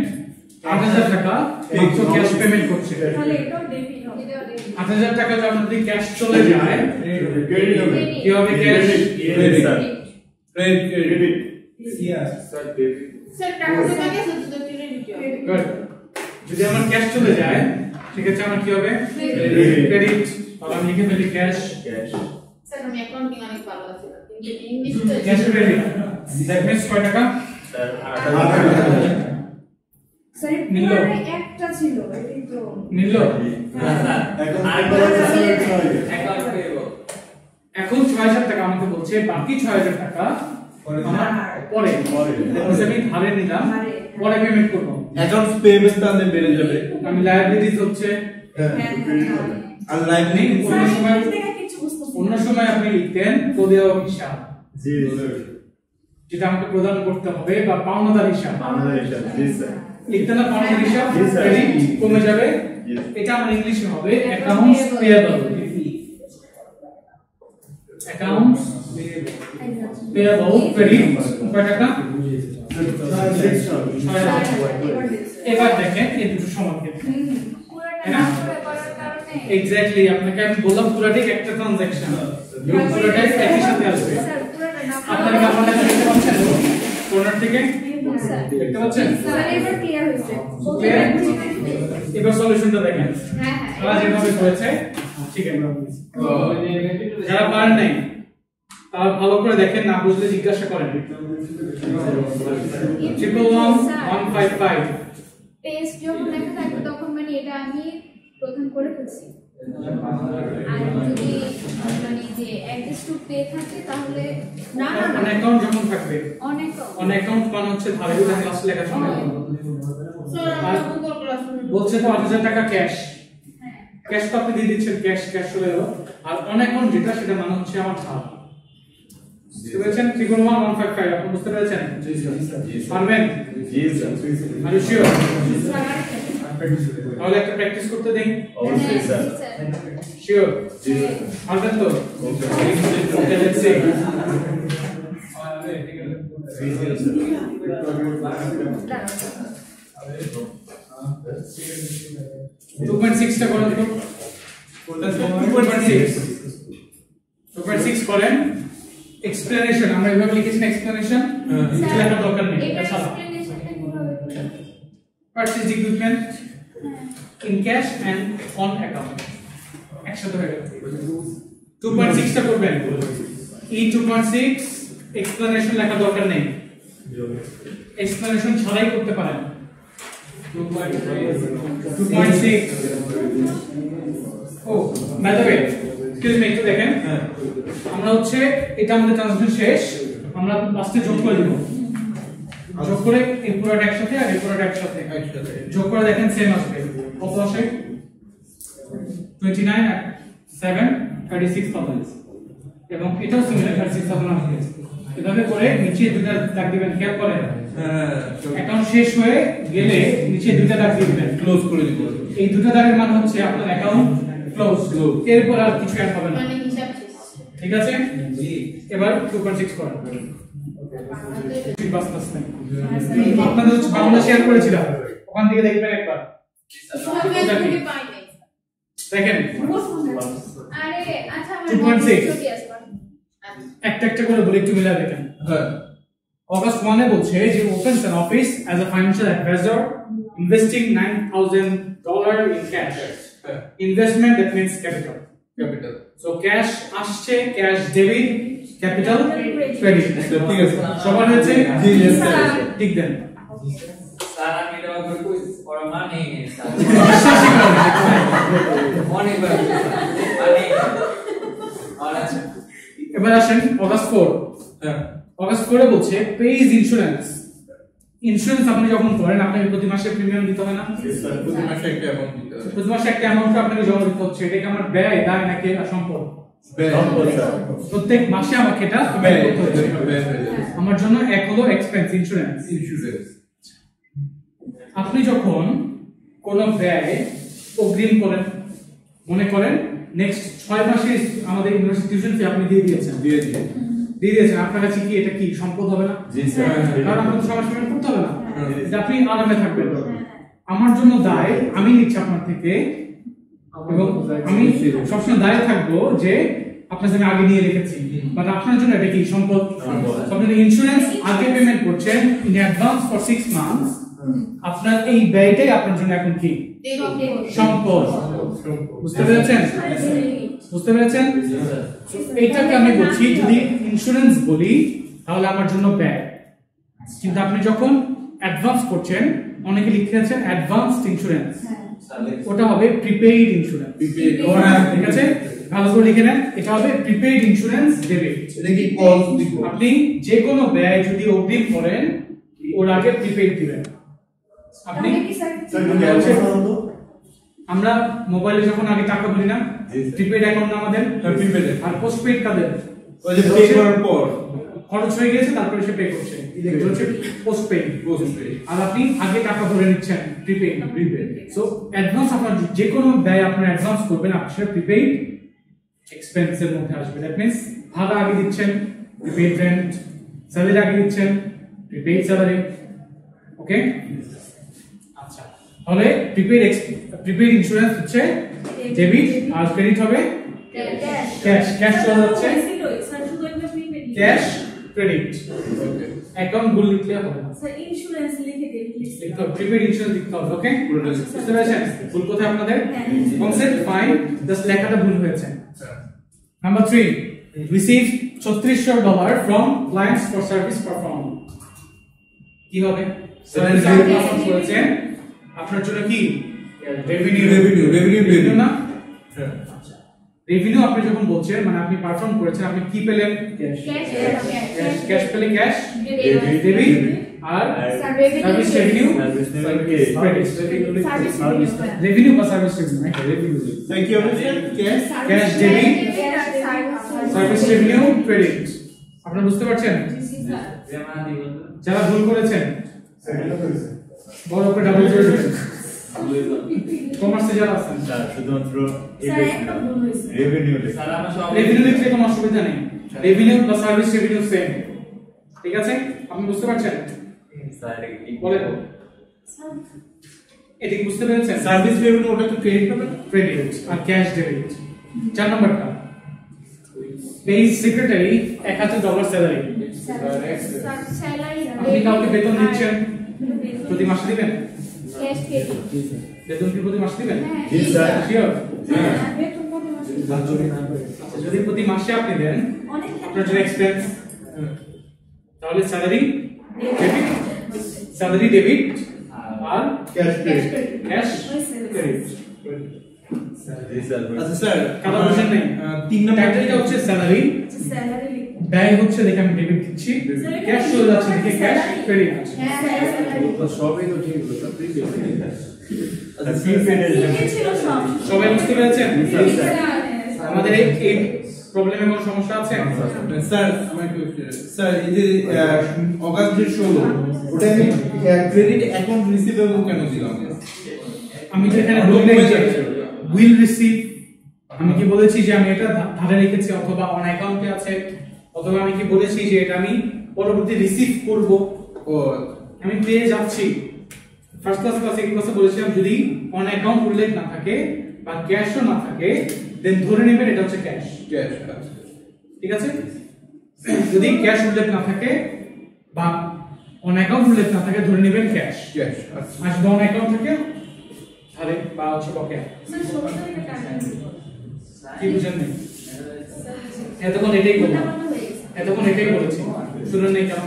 8,000 টাকা মাত্র ক্যাশ পেমেন্ট করছে। তাহলে এটাও ডেবিট হবে। এটাও ডেবিট। 8,000 টাকা যখন যদি ক্যাশ চলে যায় কি হবে? Cash credit sir debit sir টাকা জমা গেছে তো ক্রেডিট হবে। গুড। যদি আমার ক্যাশ চলে যায় ঠিক আছে, আমার কি হবে? ক্রেডিট। তাহলে আমি লিখে ফেলি ক্যাশ স্যার আমি অ্যাকাউন্টিং অনেক ভালো আছে কিন্তু ইংলিশটা ক্যাশ ক্রেডিট। দ্যাট মিন্স কয় টাকা? স্যার স্যার নিল। পুরো একটা ছিল এটাই তো নিল। এখন 6,000 টাকা আমাকে বলছে বাকি 6,000 টাকা আমার পরে আমি ধারে নিলাম, পরে পেমেন্ট করব। অ্যাকাউন্টস পেমেন্ট তাহলে বেড়ে যাবে আমি লায়াবিলিটিস হচ্ছে আর লাইভলি অন্য সময় কিছু বুঝতেছি অন্য সময় আপনি লিখতেন প্রদেয় হিসাব, জি স্যার যেটা আমাকে প্রদান করতে হবে, বা পাওনাদার হিসাব জি স্যার লিখতেন না? পাওনাদার হিসাব জি, স্যার। ক্রেডিট কমে যাবে। জি। এটা আমার ইংলিশে হবে accounts payable. Accounts payable credit কয় টাকা? 6,000। এবার দেখেন এই দুটো সমান ক্ষেত্রে পুরোটা না করে করার কারণে এক্স্যাক্টলি আপনাকে আমি বললাম পুরোটাই একটা ট্রানজাকশন, পুরোটাই একই সাথে আসবে। স্যার পুরোটা না আপনারা কি আপনারা দেখতে পাচ্ছেন কর্নার থেকে? স্যার দেখতে পাচ্ছেন? স্যার এবার ক্লিয়ার হয়েছে। Clear? এবার সলিউশনটা দেখেন। হ্যাঁ তারা যেভাবে করেছে ঠিক আছে। যারা পারেন নাই তারা ভালো করে দেখেন, না বুঝলে জিজ্ঞাসা করেন। 111,155 পেজ যখন লেখা থাকবে তখন মানে এটা আমি প্রথম করে ফেলছি। আর যদি মানে যে অ্যাড্রেস টু পে থাকে তাহলে না না অন না অ্যাকাউন্ট যখন থাকবে, অনেক অন অ্যাকাউন্ট মানে হচ্ছে ধারে ওটা ক্লাস লেখা সময় বলছে তো 8,000 টাকা ক্যাশ, ক্যাশ তো আপনি দিয়ে দিচ্ছেন, ক্যাশ ক্যাশ চলে গেল। আর অন অ্যাকাউন্ট যেটা সেটা মানে হচ্ছে আমার ধার। বুঝতে পেরেছেন? 111,155 আপনি বুঝতে পেরেছেন? জি স্যার পারবেন? জি স্যার আর ইউ শিওর? তাহলে একটা প্র্যাকটিস করতে দিন। অবশ্যই স্যার শিওর? জি স্যার পারবেন তো? Okay let's see. 2.6 টা করেন তো। 2.6 করেন। এক্সপ্লেনেশন আমরা এভাবে লিখেছি না, এক্সপ্লেনেশন লেখার দরকার নেই, এটা এটা ছাড়া। এক্সপ্লেনেশনটা কিভাবে করব? Purchase equipment in cash and on account একসাথে হয়ে গেল। 2.6 টা করবেন। এই 2.6 এক্সপ্লেনেশন লেখা দরকার নেই, এক্সপ্লেনেশন ছাড়াই করতে পারেন। 2.6 ও by the way excuse me একটু দেখেন, আমরা হচ্ছে এটা আমাদের ট্রান্সলেশন শেষ, আমরা লাস্টে যোগ করে দেব। যোগ করে এই পুরোটা একসাথে আর এই পুরোটা একসাথে যোগ করে দেখেন সেম আসবে। কত আসে? 29 আর 7 36,000 এবং এটাও সিমিলার 36,000 আসবে। এভাবে করে নিচে দুটো দাগ দিবেন, খেয়াল করেন। অ্যাকাউন্ট শেষ হয়ে গেলে নিচে দুটো দাগ দিবেন, ক্লোজ করে দিব এই দুটো দাগের মান হচ্ছে আপনার অ্যাকাউন্ট ক্লোজ। এরপর আর কিছু অ্যাড হবে না, মানে হিসাব শেষ। ঠিক আছে? এবার 2.6 করেন। আপনাদের হচ্ছে বাংলা শেয়ার করেছিলাম, ওখান থেকে দেখবেন একবার। সবগুলো পাই নাই। দেখেন আরে আচ্ছা আমার 2.6 ছবি আছে। একটা একটা করে বলে একটু মিলা দেখেন। হ্যাঁ August 1 এ বলছে যে opens an office as a financial advisor investing $9,000 in cash. Investment that means capital. Capital So cash আসছে, cash debit, capital credit. ঠিক আছে সবার হয়েছে? জি yes sir ঠিক দেন। স্যার আমি এটা করে কই ওরা মানে স্যার বিশ্বাসই করেন না। অনেকবার মানে আর আচ্ছা এবার আসেন August 4। হ্যাঁ August 4 এ বলছে pays insurance. ইন্স্যুরেন্স আপনি যখন করেন আপনাকে প্রতি মাসে প্রিমিয়াম দিতে হয় না? প্রতি মাসে একটা অ্যামাউন্ট দিতে হবে প্রতি মাসে একটা অ্যামাউন্ট আপনাকে জমা দিতে হচ্ছে। এটা কি আমার ব্যয়, দায় নাকি সম্পদ? প্রত্যেক মাসে আমাকে এটা ব্যয় করতে হচ্ছে। আমার জন্য এক হলো এক্সপেন্স, ইন্স্যুরেন্স। আপনি যখন কোনো ব্যয় অগ্রিম করেন, মনে করেন নেক্সট 6 মাসে আমাদের ইউনিভার্সিটি টিউশন ফি আপনি দিয়ে দিয়েছেন, আপনার কাছে কি এটা কি সম্পদ হবে না? জি স্যার কারণ আপনাকে 6 মাস পেমেন্ট করতে হবে না, এটা আপনি আরামে থাকবেন। আমার জন্য দায় আমি নিচ্ছি আপনার থেকে, এবং আমি সবসময় দায় থাকবো যে আপনার জন্য আগে নিয়ে রেখেছি, বাট আপনার জন্য এটা কি সম্পদ। আপনি ইন্স্যুরেন্স আগে পেমেন্ট করছেন ইন অ্যাডভান্স ফর 6 মান্থস, আপনার এই ব্যয়টাই আপনার জন্য এখন কি সম্পদ। বুঝতে পেরেছেন? বুঝতে পেরেছেন? এইটাকে আমি বলছি যদি ইন্স্যুরেন্স বলি তাহলে আমার জন্য ব্যয়, কিন্তু আপনি যখন অ্যাডভান্স করছেন, অনেকে লিখে আছেন অ্যাডভান্সড ইন্স্যুরেন্স, ওটা হবে প্রিপেইড ইন্স্যুরেন্স। ঠিক আছে, ভালো করে লিখে নেন, এটা হবে প্রিপেইড ইন্স্যুরেন্স ডেবিট। এটা কি কল দিব? আপনি যে কোনো ব্যয় যদি অগ্রিম করেন ওর আগে প্রিপেইড দিবেন। আপনি আমরা মোবাইলে যখন আগে টাকা ভরি না, প্রিপেইড অ্যাকাউন্ট আমাদের, প্রিপেইড আর পোস্টপেইড কাদের ওই যে পে করার পর খরচ হয়ে গেছে তারপরে সে পে করছে, এটা হচ্ছে পোস্টপেইড। আর আপনি আগে টাকা ভরে নিচ্ছেন প্রিপেইড। সো অ্যাডভান্স আপনার যে কোনো ব্যয় আপনি অ্যাডভান্স করবেন, আপনার প্রিপেইড এক্সপেন্সের মধ্যে আসবে। দ্যাট মিন্স ভাড়া আগে দিচ্ছেন প্রিপেইড রেন্ট, স্যালারি আগে দিচ্ছেন প্রিপেইড স্যালারি। ওকে, আচ্ছা, তাহলে প্রিপেইড ইন্স্যুরেন্স হচ্ছে ডেবিট আর ক্রেডিট হবে ক্যাশ। ক্যাশ চলে যাচ্ছে ক্যাশ ক্রেডিট। অ্যাকাউন্ট ভুল লিখলে হবে না, ইন্স্যুরেন্স লিখে লিখতে হবে প্রিপেইড ইন্স্যুরেন্স লিখতে হবে। ওকে, বুঝতে পেরেছেন ভুল কোথায় আপনাদের? কনসেপ্ট ফাইন, জাস্ট লেখাটা ভুল হয়েছে। Number 3, receive $3600 from clients for service perform. কি হবে? সার্ভিস পারফর্ম করেছেন, আপনার জন্য কি রেভিনিউ না? রেভিনিউ আপনি যখন বলছেন মানে আপনি পারফর্ম করেছেন, আপনি কি পেলেন? ক্যাশ পেলে ক্যাশ ডেবিট, আর সার্ভিস রেভিনিউ রেভিনিউ বা service revenue. Thank you. Cash debit service revenue credit. আপনারা বুঝতে পারছেন? যারা ভুল করেছেন বড় করে ডাবল করে দিবেন। কমার্সে যারা আছেন শুধুমাত্র রেভিনিউ লিখলে কোনো অসুবিধা নেই, রেভিনিউ বা সার্ভিস রেভিনিউ সেম। ঠিক আছে, আপনি বুঝতে পারছেন? বলেন এটা কি বুঝতে পেরেছেন? সার্ভিস রেভিনিউ ওটা তো ক্রেডিট হবে না? ক্রেডিট আর ক্যাশ ডেবিট। 4 নম্বরটা, পেইজ সেক্রেটারি $1000 স্যালারি। আপনি কাউকে বেতন দিচ্ছেন, প্রতি মাসে দিবেন? বেতন কি প্রতি মাসে দিবেন? শিওর? যদি প্রতি মাসে আপনি দেন আপনার জন্য এক্সপেন্স, তাহলে স্যালারি ডেবিট আর ক্যাশ ক্রেডিট। Cash credit. আচ্ছা স্যার, কথা বুঝেন নাই? 3 নম্বর টাইটেলটা হচ্ছে স্যালারি, ব্যয় হচ্ছে দেখে আমি ডেবিট দিচ্ছি, ক্যাশ চলে যাচ্ছে দেখে ক্যাশ ক্রেডিট আছে। সবই তো ঠিক হলো, সবাই বুঝতে পেরেছেন? আমাদের এই প্রবলেমে কোনো সমস্যা আছে? স্যার আমার স্যার এই যে অগাস্ট যে 16 ওটা আমি ক্রেডিট অ্যাকাউন্ট রিসিভেবল কেন দিলাম? আমি তো এখানে বললাম যে উইল রিসিভ, আমি কি বলেছি যে আমি এটা ধারে রেখেছি অথবা অন অ্যাকাউন্টে আছে, অথবা আমি কি বলেছি যে এটা আমি পরবর্তী রিসিভ করব? ও আমি পেয়ে যাচ্ছি। ফার্স্ট ক্লাসে কি কথা বলেছিলাম, যদি অন অ্যাকাউন্ট উল্লেখ না থাকে বা ক্যাশও না থাকে দেন ধরে নেবেন এটা হচ্ছে ক্যাশ। ক্যাশ। ঠিক আছে, যদি ক্যাশ উল্লেখ না থাকে বা অন অ্যাকাউন্ট উল্লেখ না থাকে ধরে নেবেন ক্যাশ। ক্যাশ আর যদি অন অ্যাকাউন্ট থাকে তাহলে বা হচ্ছে বকেয়া। কি বুঝেন নাই? এতক্ষণ এটাই বললাম, এতক্ষণ এটাই বলেছি, শুনুন নাই কেন?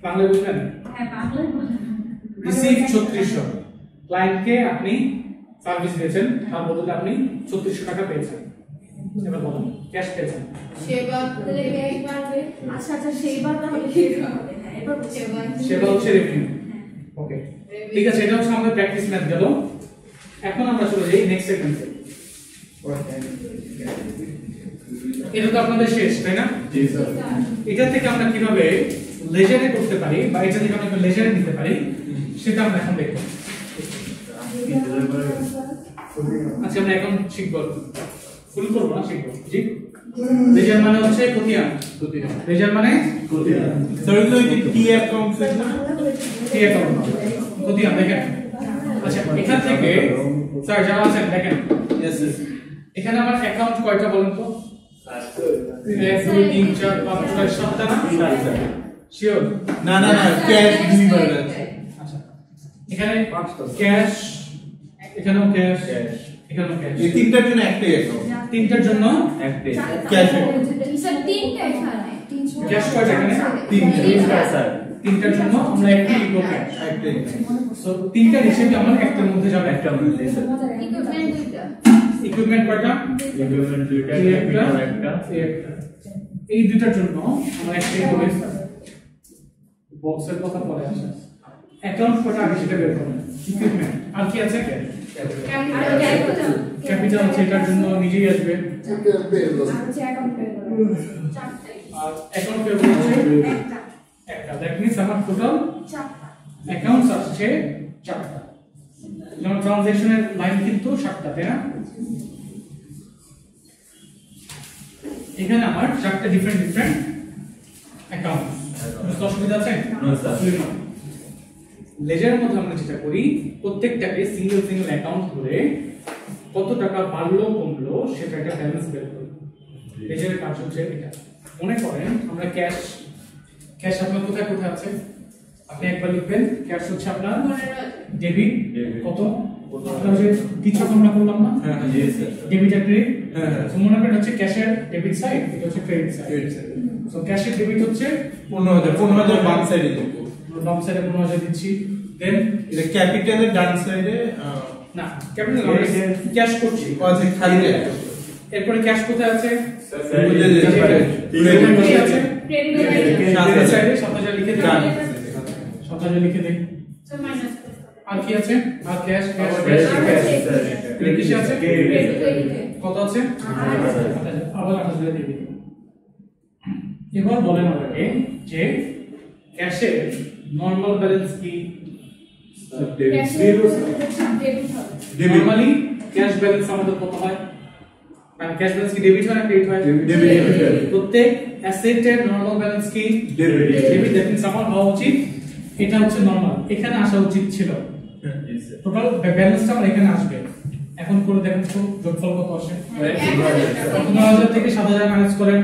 বাংলা বুঝলেন? রিসিভ 3600, ক্লায়েন্টকে আপনি সার্ভিস দিয়েছেন, তার বদলে আপনি 3600 টাকা পেয়েছেন। এবার বলুন ক্যাশ পেয়েছেন। সেবা হচ্ছে রেভিনিউ। ওকে, ঠিক আছে, এটা হচ্ছে আমাদের প্র্যাকটিস ম্যাথ গেল। এখন আমরা চলে যাই নেক্সট সেকশনে। এটা তো আপনাদের শেষ, তাই না? জি স্যার। এটা থেকে আমরা কিভাবে লেজারে করতে পারি বা এটা থেকে আমরা লেজারে নিতে পারি সেটা আমরা এখন দেখব। আচ্ছা, আমরা এখন শিখব, ফুল করবো না, শিখব। জি। লেজার মানে হচ্ছে খতিয়ান, লেজার মানে স্যার ওই যে টি অ্যাকাউন্ট টি অ্যাকাউন্ট খতিয়ান। দেখেন আচ্ছা এখান থেকে স্যার যারা আছেন দেখেন এখানে আমার অ্যাকাউন্ট কয়টা বলেন তো? 1 2 3 4 5 6 7টা না? শিওর? না ক্যাশ দুইবার আছে। আচ্ছা এখানে ক্যাশ, এখানেও ক্যাশ, এখানেও ক্যাশ, এই তিনটার জন্য একটাই অ্যাকাউন্ট, তিনটার জন্য একটাই ক্যাশ স্যার তিনটা এখানে ক্যাশ কয়টা এখানে? তিনটা স্যার তিনটার জন্য আমরা একটা লিখব ক্যাশ। একটাই সো তিনটা হিসেবে আমার একটার মধ্যে যাবে। একটা মধ্যে স্যার ইকুইপমেন্ট দুইটা ইকুইপমেন্ট কয়টা? ইকুইপমেন্ট দুইটা এই একটা, ক্যাপিটাল একটা এই একটা। এই দুইটার জন্য আমরা একটা লিখব বক্সের কথা পরে আসে। অ্যাকাউন্ট কয়টা আগে সেটা বের করুন। ইকুইপমেন্ট আর কি আছে? ক্যাপিটাল হচ্ছে এটার জন্য নিজেই আসবে। আর অ্যাকাউন্ট পে হচ্ছে একটা। দ্যাট মিন্স আমার টোটাল অ্যাকাউন্টস আসছে 4টা। যেমন ট্রানজ্যাকশনের লাইন কিন্তু 7টা, তাই না? এখানে আমার 4টা ডিফারেন্ট অ্যাকাউন্ট। বুঝতে অসুবিধা আছে? No sir. লেজারের মধ্যে আমরা যেটা করি প্রত্যেকটাকে সিঙ্গেল অ্যাকাউন্ট ধরে কত টাকা বাড়লো কমলো সেটা একটা ব্যালেন্স বের করি। লেজারের কাজ হচ্ছে এটা। মনে করেন আমরা ক্যাশ আপনার কোথায় আছে? আপনি একবার লিখবেন ক্যাশ হচ্ছে আপনার ডেবিট কত? আপনার যে কিছু আমরা করলাম না? জি স্যার। ডেবিট আর ক্রেডিট। হ্যাঁ তো মনে করেন হচ্ছে ক্যাশের ডেবিট সাইড, এটা হচ্ছে ক্রেডিট সাইড। সো ক্যাশের ডেবিট হচ্ছে 15,000 বাম সাইডে দিব, বাম সাইডে 15,000 দিচ্ছি। দেন এটা ক্যাপিটালের ডান সাইডে না ক্যাপিটাল আমরা ক্যাশ করছি, আছে খালি এরপরে ক্যাশ কোথায় আছে? ক্রেডিট আছে ক্রেডিট সাইডে 7,000 লিখে দিন, 7,000 লিখে দিন। আর কি আছে? আর ক্যাশ ক্রেডিট কিসে আছে? কত আছে? আবার 8,000 দিয়ে দিন। এবার বলেন আমাকে যে ক্যাশের নরমাল ব্যালেন্স কি? নরমালি ক্যাশ ব্যালেন্স আমাদের কত হয়? মানে ক্যাশ ব্যালেন্স কি ডেবিট হয় না ক্রেডিট হয়? ডেবিট। প্রত্যেক অ্যাসেটের নরমাল ব্যালেন্স কি? ডেবিট। দ্যাট মিন্স আমার হওয়া উচিত এটা হচ্ছে নরমাল, এখানে আসা উচিত ছিল। টোটাল ব্যালেন্সটা আমার এখানে আসবে। এখন করে দেখেন তো যোগফল কত আসে? 15,000 থেকে 7,000 মাইনাস করেন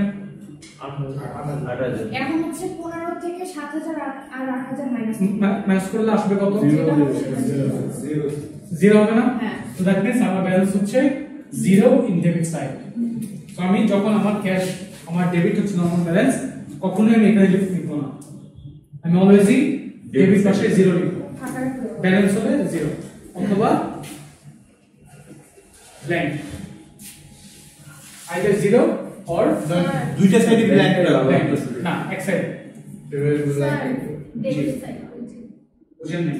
8,000 এখন হচ্ছে 15 থেকে 7,000 আর 8,000 মাইনাস করলে আসবে কত? 0 হবে না? তো দ্যাট মিন্স আমার ব্যালেন্স হচ্ছে 0 ইন ডেবিট সাইড। তো আমি যখন আমার ক্যাশ আমার ডেবিট হচ্ছে নরমাল ব্যালেন্স, কখনোই আমি এখানে লিখব না, আমি অলওয়েজই ডেবিট পাশে 0 লিখব। ব্যালেন্স হলে 0 অথবা ব্ল্যাঙ্ক, আইদার 0 অর দুইটা সাইডে ব্ল্যাঙ্ক না এক সাইড। বুঝেন না?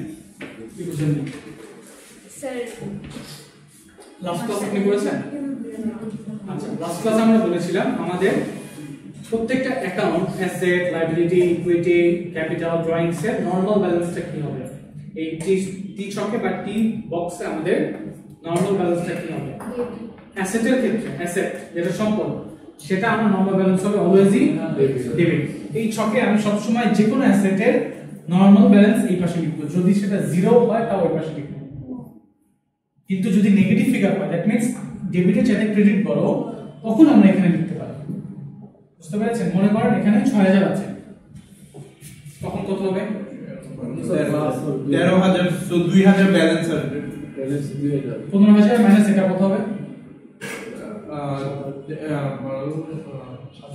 কি বুঝেন না? লাস্ট ক্লাস আপনি করেছেন? আচ্ছা লাস্ট ক্লাস আমরা বলেছিলাম আমাদের প্রত্যেকটা account asset, liability, equity, capital, drawings এর নরমাল ব্যালেন্সটা কি হবে? এই টি ছকে বা টি বক্সে আমাদের নরমাল ব্যালেন্সটা কি হবে? অ্যাসেটের ক্ষেত্রে অ্যাসেট যেটা সম্পদ, সেটা আমার নরমাল ব্যালেন্স হবে অলওয়েজই ডেবিট। এই ছকে আমি সব সময় যে কোনো অ্যাসেটের নরমাল ব্যালেন্স এই পাশে লিখব, যদি সেটা 0 হয় তাও ওই পাশে লিখব। কিন্তু যদি নেগেটিভ ফিগার হয় দ্যাট মিন্স ডেবিটের চাইতে ক্রেডিট বড়, তখন আমরা এখানে লিখতে পারি। বুঝতে পেরেছেন? মনে করেন এখানে 6,000 আছে, তখন কত হবে? 13,000, so 2,000 ব্যালেন্স আসবে। 15,000 মাইনাস এটা কত হবে?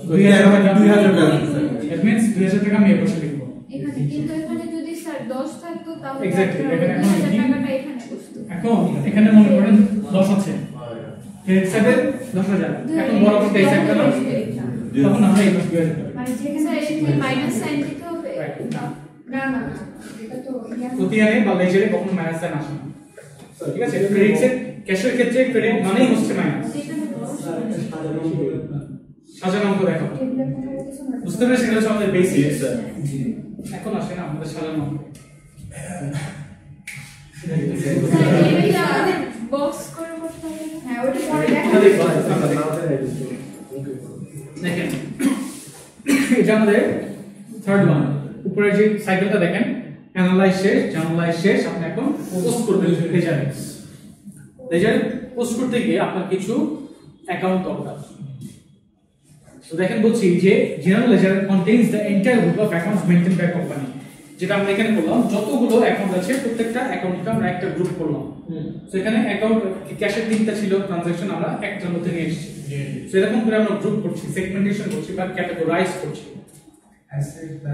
2,000 ব্যালেন্স। দ্যাট মিন্স 2,000 টাকা আমি এই পাশে লিখব। এখানে কিন্তু এখানে যদি স্যার 10 থাকতো তাহলে এক্স্যাক্টলি এখানে এখন কি? টাকাটা এখানে বসতো। এখন এখানে মনে করেন 10 আছে, ক্রেডিট সাইডে 10,000, এখন বরাবর এই সাইডটা না, তখন আমরা এই পাশে 2,000 টাকা মানে যেখানে এই মাইনাস সাইন দিতে হবে। না না এটা তো প্রতিহারে বা লেজারে কখনো মাইনাস সাইন আসে না। ঠিক আছে? ক্রেডিট এর ক্যাশের ক্ষেত্রে ক্রেডিট মানেই হচ্ছে মাইনাস। সাজানো অঙ্ক দেখো, বুঝতে পেরেছেন? এটা হচ্ছে আমাদের বেসিক। এখন আসে না আমাদের সাজানো অঙ্ক। বক্স করে করতে হবে। হ্যাঁ ওটা পরে আমরা দেখব, আমরা দেখব। এটা আমাদের থার্ড ওয়ান। উপরে যে সাইকেলটা দেখেন, অ্যানালাইজ শেষ, জার্নালাইজ শেষ, আপনি এখন পোস্ট করবেন লেজারে। লেজারে পোস্ট করতে গিয়ে আপনার কিছু অ্যাকাউন্ট দরকার। তো দেখেন বলছি যে general ledger contains the entire group of accounts maintained by company. যেটা আমরা এখানে করলাম, যতগুলো অ্যাকাউন্ট আছে প্রত্যেকটা অ্যাকাউন্টকে আমরা একটা গ্রুপ করলাম। সো এখানে অ্যাকাউন্ট ক্যাশের 3টা ছিল, ট্রানজাকশন আমরা একটার মধ্যে নিয়ে এসেছি। সো এরকম করে আমরা গ্রুপ করছি, সেগমেন্টেশন করছি বা ক্যাটাগরাইজ করছি।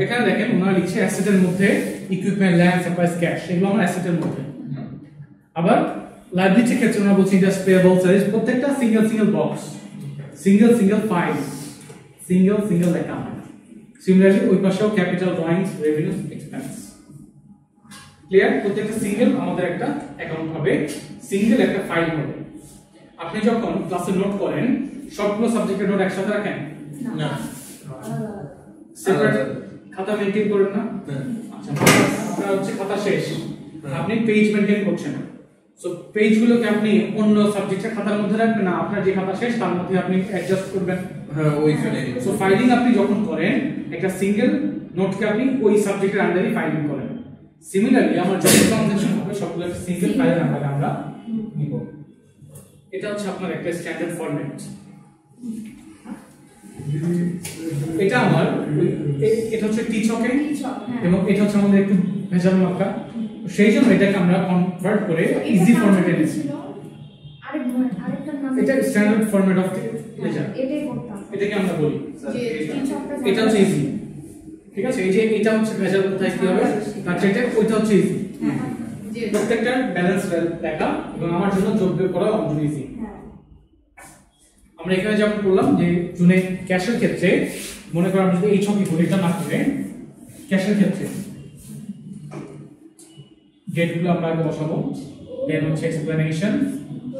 এখানে দেখেন ওনারা লিখছে অ্যাসেটের মধ্যে ইকুইপমেন্ট, ল্যান্ড, সাপ্লাইজ, ক্যাশ, এগুলো আমরা অ্যাসেটের মধ্যে। আবার লাইবিলিটির ক্ষেত্রে আমরা বলছি জাস্ট পেয়েবল সাইজ, প্রত্যেকটা single box, single file, single account. Similarly ওই পাশেও capital, drawings, revenue, expense. Clear? প্রত্যেকটা সিঙ্গেল আমাদের একটা অ্যাকাউন্ট হবে, সিঙ্গেল একটা ফাইল হবে। আপনি যখন ক্লাসে নোট করেন সবগুলো সাবজেক্টের নোট একসাথে রাখেন না, সেপারেট খাতা মেইনটেইন করেন না? আচ্ছা, আপনার হচ্ছে খাতা শেষ, আপনি পেজ মেইনটেইন করছেন। সো পেজগুলোকে আপনি অন্য সাবজেক্টের খাতার মধ্যে রাখবেন না, আপনার যে খাতা শেষ তার মধ্যে আপনি অ্যাডজাস্ট করবেন। হ্যাঁ ওইখানে। সো ফাইলিং আপনি যখন করেন একটা সিঙ্গেল নোটকে আপনি ওই সাবজেক্টের আন্ডারে ফাইলিং করেন। সিমিলারলি আমার যত ট্রানজাকশন হবে সবগুলো একটা সিঙ্গেল ফাইলের আন্ডারে আমরা নিব। এটা হচ্ছে আপনার একটা স্ট্যান্ডার্ড ফরম্যাট। এটা আমার এটা হচ্ছে টি ছকে এবং এটা হচ্ছে আমাদের একটু ভেজাল মার্কা, সেই জন্য এটাকে আমরা কনভার্ট করে ইজি ফরম্যাটে এনেছি। এটা স্ট্যান্ডার্ড ফরম্যাট অফ লেজার, এটাকে আমরা বলি এটা হচ্ছে ইজি। ঠিক আছে, এই যে এটা হচ্ছে ভেজাল কোথায় কি হবে তার চেয়ে ওইটা হচ্ছে ইজি। প্রত্যেকটা ব্যালেন্স লেখা এবং আমার জন্য যোগ বিয়োগ করা অঙ্কন ইজি। আমরা এখানে যেমন করলাম যে জুনে ক্যাশের ক্ষেত্রে মনে করেন আমরা যদি এই ছকে করি, এটা না করে ক্যাশের ক্ষেত্রে ডেটগুলো আমরা আগে বসাবো, দেন হচ্ছে এক্সপ্লেনেশন,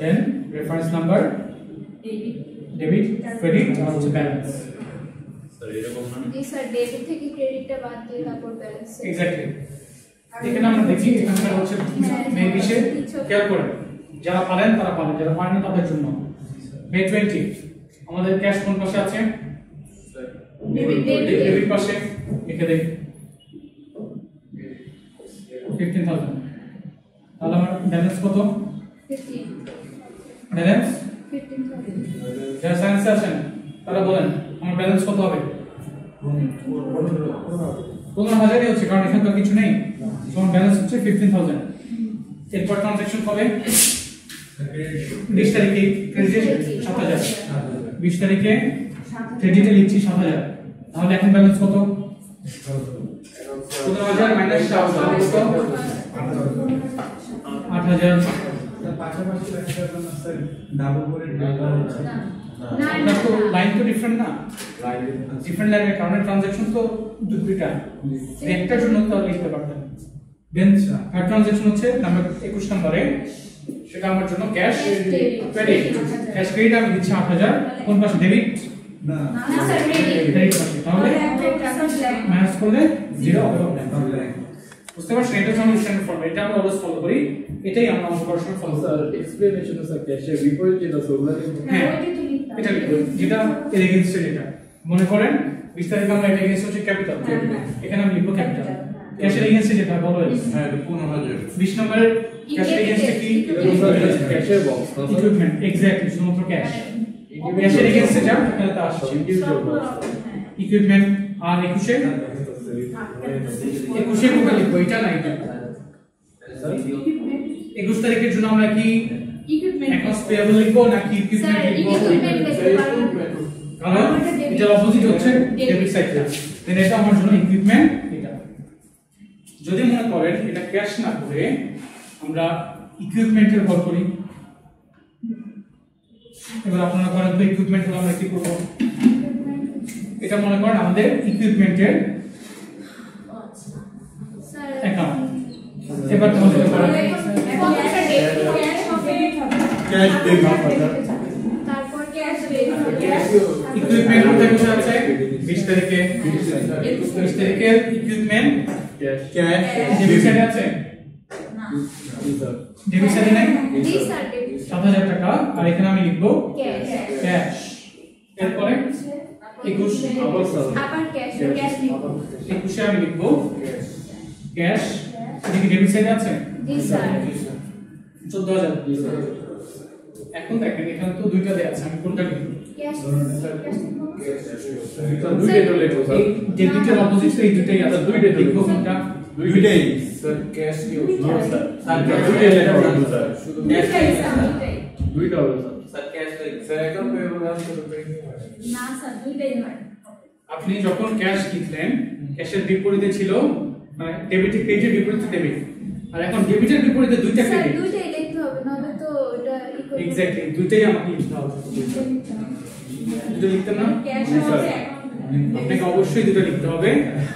দেন রেফারেন্স নাম্বার, ডেবিট, ক্রেডিট আর হচ্ছে ব্যালেন্স। জি স্যার, ডেবিট থেকে ক্রেডিটটা বাদ দিয়ে তারপর ব্যালেন্স। এক্স্যাক্টলি। এখানে আমরা দেখি এখানে হচ্ছে মে 20 খেয়াল করেন, যারা পারেন তারা পারেন, যারা পারেন না তাদের জন্য। মে 20 আমাদের ক্যাশ কোন পাশে আছে? ডেবিট পাশে। লিখে দেই 15,000। তাহলে আমার ব্যালেন্স কত? 15 ব্যালেন্স 15,000। যারা সায়েন্সে আছেন তারা বলেন আমার ব্যালেন্স কত হবে? 15,000 হচ্ছে, কারণ এখানে তো কিছু নেই। তোমার ব্যালেন্স হচ্ছে 15,000। এরপর ট্রানজাকশন হবে 20 তারিখে ক্রেডিট 7,000, 20 তারিখে ক্রেডিটে লিখছি 7,000। তাহলে এখন ব্যালেন্স কত? 15,000 মাইনাস 7,000 কত? 8,000। পাশাপাশি রাখার জন্য স্যার ডাবল করে আপনার তো লাইন তো ডিফারেন্ট না, ডিফারেন্ট লাইনের কারণে ট্রানজাকশন তো দুইটা, একটার জন্য তো লিখতে পারতেন। দেন আর ট্রানজাকশন হচ্ছে নাম্বার 21 নম্বরে, সেটা আমার জন্য ক্যাশ ক্রেডিট। ক্যাশ ক্রেডিট আমি দিচ্ছি 8,000, কোন পাশে? ডেবিট না স্যার, ক্রেডিট পাশে। তাহলে মাইনাস করলে 0 হবে। বুঝতে পারছেন? এটা হচ্ছে আমাদের স্ট্যান্ডার্ড ফর্ম, এটা আমরা অলওয়েজ ফলো করি, এটাই আমরা অঙ্ক করার সময় ফলো করি। স্যার এক্সপ্লেনেশন স্যার ক্যাশের বিপরীত যেটা সোগুলা হ্যাঁ, এটা লিখবো যেটা এর এগেইনস্টে, যেটা মনে করেন 20 তারিখে আমরা এটা এগেইনস্ট হচ্ছে ক্যাপিটাল, এখানে আমি লিখবো ক্যাপিটাল। ক্যাশের এগেইনস্টে যেটা অলওয়েজ হ্যাঁ 15,000। 20 নম্বরের ক্যাশের এগেইনস্টে কি? ক্যাশের বক্স ইকুইপমেন্ট। এক্স্যাক্টলি, শুধুমাত্র ক্যাশ। ক্যাশের এগেইনস্টে যা এখানে তা আসছে ইকুইপমেন্ট। আর 21 কোনটা লিখবো? এটা না এটা। 21 তারিখের জন্য আমরা কি অ্যাকাউন্টস পেয়েবল লিখবো নাকি ইকুইপমেন্ট লিখবো? কারণ এটার অপোজিট হচ্ছে ডেবিট সাইড। দেন এটা আমার জন্য ইকুইপমেন্ট। এটা যদি মনে করেন এটা ক্যাশ না করে আমরা ইকুইপমেন্টের ঘর করি, এবার আপনারা করেন তো ইকুইপমেন্ট হলো আমরা কি করব? এটা মনে করেন আমাদের ইকুইপমেন্টের অ্যাকাউন্ট। এবার তোমাদের করেন ক্যাশ ডেবিট তারপর ক্যাশ ইকুইপমেন্ট কোথায় আছে? 20 তারিখে 20 তারিখে ইকুইপমেন্ট ক্যাশ ডেবিট সাইডে আছে না ডেবিট সাইডে নাই? জি স্যার, ডেবিট 7,000 টাকা। আর এখানে আমি লিখবো ক্যাশ। ক্যাশ। এরপরে 21 আবার ক্যাশ লিখবো। 21 আমি লিখবো ক্যাশ। এটা কি ডেবিট সাইডে আছে? জি স্যার। 14000। এখন দেখেন এখানে তো দুইটা দেয়া আছে, আমি কোনটা লিখব? ক্যাশ দুইটাই তো লেখো স্যার। এই ডেবিটের অপোজিট এই দুইটাই আছে, দুইটা লিখবো কোনটা? দুইটাই স্যার ক্যাশ কি স্যার দুইটাই লেখা হবে স্যার। শুধু দুইটা হবে স্যার ক্যাশ স্যার এখন পেয়েবল আসলে তো না স্যার দুইটাই হয়। আপনি যখন ক্যাশ লিখলেন ক্যাশের বিপরীতে ছিল মানে ডেবিট পেজের বিপরীতে ডেবিট, আর এখন ডেবিটের বিপরীতে দুইটা স্যার ক্রেডিট। দুইটাই লিখতে হবে, নাহলে তো এটা এক্স্যাক্টলি দুইটাই আমাকে লিখতে হবে। দুটো লিখতে না? ক্যাশ আছে আপনাকে অবশ্যই দুটো লিখতে হবে,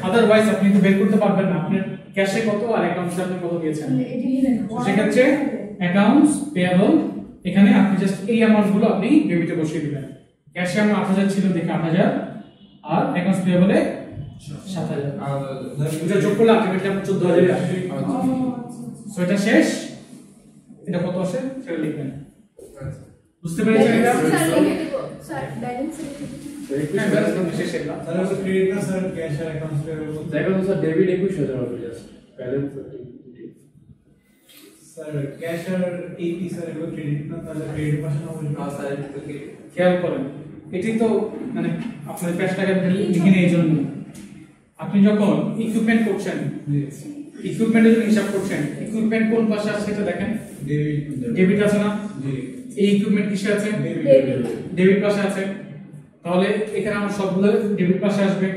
আদারওয়াইজ আপনি তো বের করতে পারবেন না আপনার ক্যাশে কত আর অ্যাকাউন্টসে আপনি কত দিয়েছেন। তো সেক্ষেত্রে অ্যাকাউন্টস পেয়েবল এখানে আপনি জাস্ট এই অ্যামাউন্টগুলো আপনি ডেবিটে বসিয়ে দিবেন। ক্যাশে আমার 8000 ছিল দেখে 8000, আর অ্যাকাউন্টস পেয়েবলে 7000। দুটো যোগ করলে আলটিমেটলি আপনার 14000 আসবে। সো এটা শেষ। এটা কত আসে সেটা লিখবেন। বুঝতে পেরেছেন এটা? স্যার লিখে দিব স্যার, ব্যালেন্স লিখে দিব। হ্যাঁ, ব্যালেন্স শেষ এটা। স্যার হচ্ছে ক্রেডিট না স্যার ক্যাশ আর অ্যাকাউন্টস পেয়েবল। দেখো স্যার ডেবিট 21000 হবে জাস্ট ব্যালেন্স স্যার ক্যাশ আর 80 স্যার এগুলো ক্রেডিট না, তাহলে ক্রেডিট পাশে না বলবো। স্যার খেয়াল করেন এটি তো মানে আপনার ক্যাশ টাকা লিখে নেই এই জন্য। আপনি যখন ইকুইপমেন্ট করছেন, ইকুইপমেন্টের জন্য হিসাব করছেন, ইকুইপমেন্ট কোন পাশে আছে সেটা দেখেন। ডেবিট আছে না? এই ইকুইপমেন্ট কিসে আছে? ডেবিট পাশে আছে। তাহলে এখানে আমার সবগুলো ডেবিট পাশে আসবে,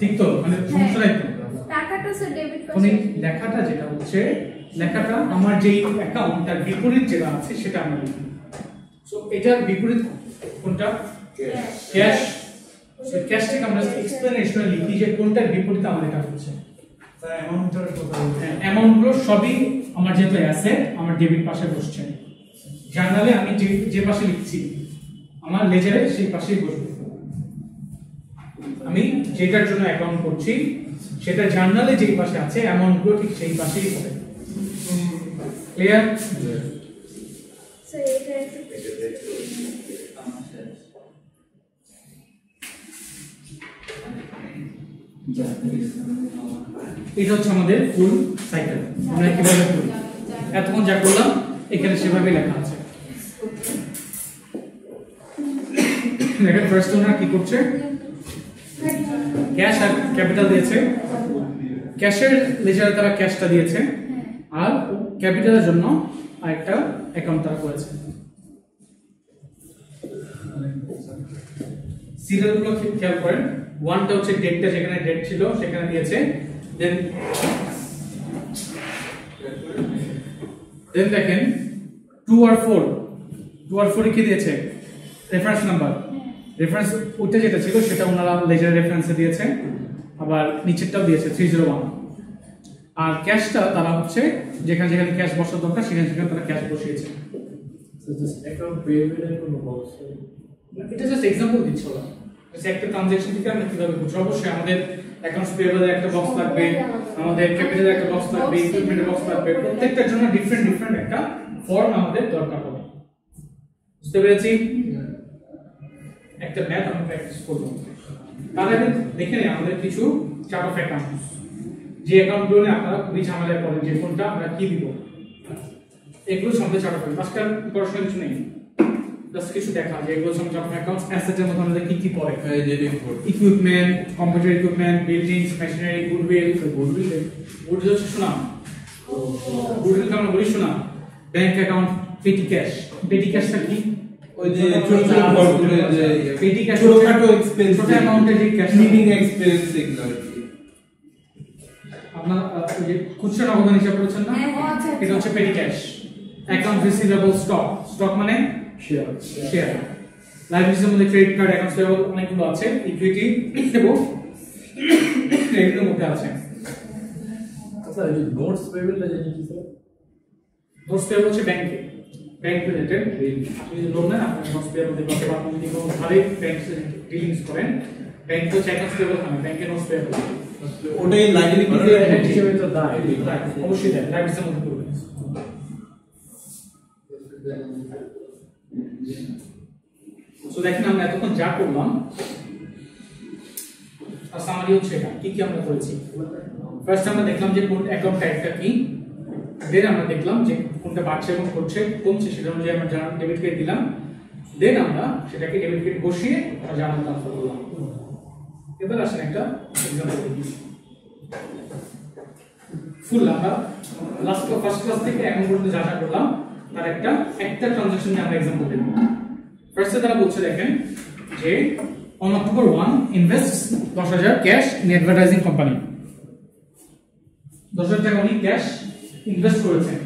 ঠিক তো? মানে সমস্যা নাই তো? টাকাটা স্যার ডেবিট মানে পাশে। লেখাটা যেটা হচ্ছে লেখাটা আমার যেই অ্যাকাউন্ট তার বিপরীত যেটা আছে সেটা আমরা লিখি। সো এটার বিপরীত কোনটা? ক্যাশ। সো ক্যাশ থেকে আমরা এক্সপ্লেনেশনে লিখি যে কোনটার বিপরীতে আমাদের কাজ হচ্ছে। স্যার অ্যামাউন্টটার কথা বলছেন। অ্যামাউন্টগুলো সবই আমার যেহেতু অ্যাসেট আমার ডেবিট পাশে বসছে। জার্নালে আমি যে পাশে লিখছি আমার লেজারে সেই পাশেই বসবে। আমি যেটার জন্য অ্যাকাউন্ট করছি সেটা জার্নালে যেই পাশে আছে অ্যামাউন্টগুলো ঠিক সেই পাশেই হবে। ক্লিয়ার? স্যার এটা এটা হচ্ছে আমাদের ফুল সাইকেল। আমরা কিভাবে করি এতক্ষণ যা করলাম এখানে সেভাবে লেখা আছে। দেখেন ফার্স্ট ওনার কি করছে, ক্যাশ আর ক্যাপিটাল দিয়েছে। ক্যাশের লেজারে তারা ক্যাশটা দিয়েছে আর ক্যাপিটালের জন্য আরেকটা অ্যাকাউন্ট তারা করেছে। সিরিয়ালগুলো খেয়াল করেন। ওয়ানটা হচ্ছে ডেটটা, যেখানে ডেট ছিল সেখানে দিয়েছে। দেন দেখেন 2 আর 4 কি দিয়েছে? Reference number. রেফারেন্স ওটা যেটা ছিল সেটা ওনারা লেজার রেফারেন্সে দিয়েছে, আবার নিচেরটাও দিয়েছে 301। আর ক্যাশটা তারা হচ্ছে যেখানে যেখানে ক্যাশ বসার দরকার সেখানে সেখানে তারা ক্যাশ বসিয়েছে। জাস্ট অ্যাকাউন্ট পেয়েবলের কোনো বক্স এটা জাস্ট এক্সাম্পল দিচ্ছিলাম একটা ট্রানজাকশন থেকে আমরা কিভাবে বুঝবো। অবশ্যই আমাদের অ্যাকাউন্টস পেয়েবলের একটা বক্স লাগবে, আমাদের ক্যাপিটালের একটা বক্স লাগবে, ইকুইপমেন্টের বক্স লাগবে। প্রত্যেকটার জন্য ডিফারেন্ট একটা ফর্ম আমাদের দরকার হবে। বুঝতে পেরেছি? একটা ম্যাথ আমরা প্র্যাকটিস করব। তাহলে দেখে নিই আমাদের কিছু চার্ট অফ অ্যাকাউন্টস, যে অ্যাকাউন্টগুলো নিয়ে আপনারা খুবই ঝামেলায় পড়েন যে কোনটা আমরা কি দিব। এগুলো সামনে চার্ট অফ অ্যাকাউন্টস, আজকাল পড়াশোনা কিছু নেই, জাস্ট কিছু দেখা যে এগুলো সামনে চার্ট অফ অ্যাকাউন্টস। অ্যাসেটের মধ্যে আমাদের কি কি পড়ে? Equipment, computer equipment, buildings, machinery, goodwill হচ্ছে সুনাম। গুডউইল আমরা বলি সুনাম। ব্যাংক অ্যাকাউন্ট, পেটি ক্যাশ। পেটি ক্যাশটা কি? ওই যে ছোট ছোট ঘরগুলো যে পেটি ক্যাশ ছোটখাটো এক্সপেন্স, ছোট অ্যামাউন্টের যে ক্যাশ লিভিং এক্সপেন্স এগুলো আর কি। আপনার ওই যে খুচরা নগদ হিসাব করেছেন না, এটা হচ্ছে পেটি ক্যাশ। অ্যাকাউন্ট রিসিভেবল, স্টক মানে শেয়ার। লাইবিলিটির মধ্যে ক্রেডিট কার্ড, অ্যাকাউন্টস পেয়েবল অনেকগুলো আছে, ইকুইটি এবং ক্রেডিটের মধ্যে আছে। আচ্ছা এই নোটস পেয়েবলটা জানি কি স্যার? নোটস পেয়েবল হচ্ছে ব্যাংকে, ব্যাংক রিলেটেড। আপনি যদি লোন নেন আপনার নোটস পেয়েবল দিতে পারবেন। আপনি যদি কোনো ভাবে ব্যাংক ডিলিংস করেন, ব্যাংক তো অ্যাকাউন্টস পেয়েবল না, ব্যাংকে নোটস পেয়েবল। ওটাই লাইবিলিটি হিসেবে তো দায় অবশ্যই দেয়, লাইবিলিটির মধ্যে করবেন। সো দেখেন আমরা এতক্ষণ যা করলাম আর সামারি হচ্ছে এটা কি কি আমরা করেছি। ফার্স্ট আমরা দেখলাম যে কোন অ্যাকাউন্ট টাইপটা কি, দেন আমরা দেখলাম যে কোনটা বাড়ছে এবং কমছে সেটা অনুযায়ী আমরা জার্নাল ডেবিট ক্রেডিট দিলাম, দেন আমরা সেটাকে ডেবিট ক্রেডিট বসিয়ে জার্নাল ট্রান্সফার করলাম। এবার আসেন একটা এক্সাম্পল দেখি। ফুল আমরা ফার্স্ট ক্লাস থেকে এখন পর্যন্ত যা যা করলাম তার একটা ট্রানজাকশন নিয়ে আমরা এক্সাম্পল দেব। ফার্স্টে তারা বলছে দেখেন যে on October 1 invests 10,000 cash in advertising company। 10,000 টাকা উনি ক্যাশ ইনভেস্ট করেছেন।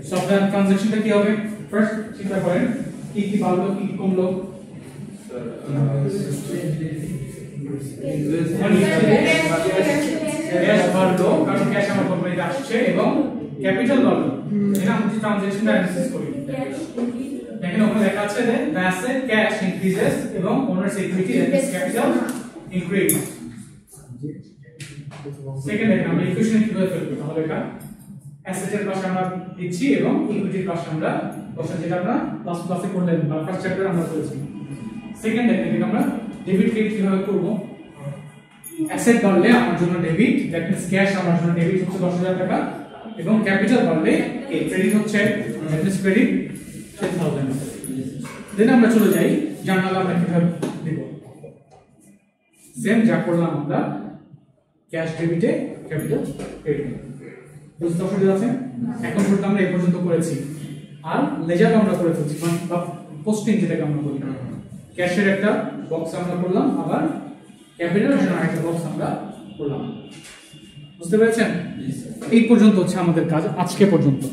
সো আপনার ট্রানজাকশনটা কি হবে? ফার্স্ট চিন্তা করেন কি কি বাড়লো কি কি কমলো। ক্যাশ বাড়লো কারণ ক্যাশ আমার কোম্পানিতে আসছে এবং ক্যাপিটাল বাড়লো, এটা আমরা ট্রানজাকশনটা অ্যানালাইসিস করি। দেখেন ওখানে লেখা আছে যে the asset cash increases এবং owner's equity that is capital increase। Second দেখেন আমরা ইকুয়েশনে কিভাবে ফেলবো, তাহলে এটা অ্যাসেটের পাশে আমরা দিচ্ছি এবং ইকুইটির পাশে আমরা বসাচ্ছি, যেটা আমরা লাস্ট ক্লাসে করলেন বা ফার্স্ট চ্যাপ্টারে আমরা করেছি। সেকেন্ড দেখেন আমরা ডেবিট ক্রেডিট কিভাবে করব। অ্যাসেট বাড়লে আমার জন্য ডেবিট, দ্যাট মিন্স ক্যাশ আমার জন্য ডেবিট হচ্ছে 10,000 টাকা এবং ক্যাপিটাল বাড়লে ক্রেডিট হচ্ছে দ্যাট মিন্স ক্রেডিট 10,000। দেন আমরা চলে যাই জার্নাল আমরা কিভাবে দেব। সেম যা করলাম আমরা ক্যাশ ডেবিটে ক্যাপিটাল ক্রেডিট, বুঝতে অসুবিধা আছে? এখন পর্যন্ত আমরা এই পর্যন্ত করেছি। আর লেজার আমরা করে ফেলছি, মানে পোস্টিং যেটাকে আমরা বলি, ক্যাশের একটা বক্স আমরা করলাম, আবার ক্যাপিটালের জন্য একটা বক্স আমরা করলাম। বুঝতে পেরেছেন? এই পর্যন্ত হচ্ছে আমাদের কাজ আজকে পর্যন্ত।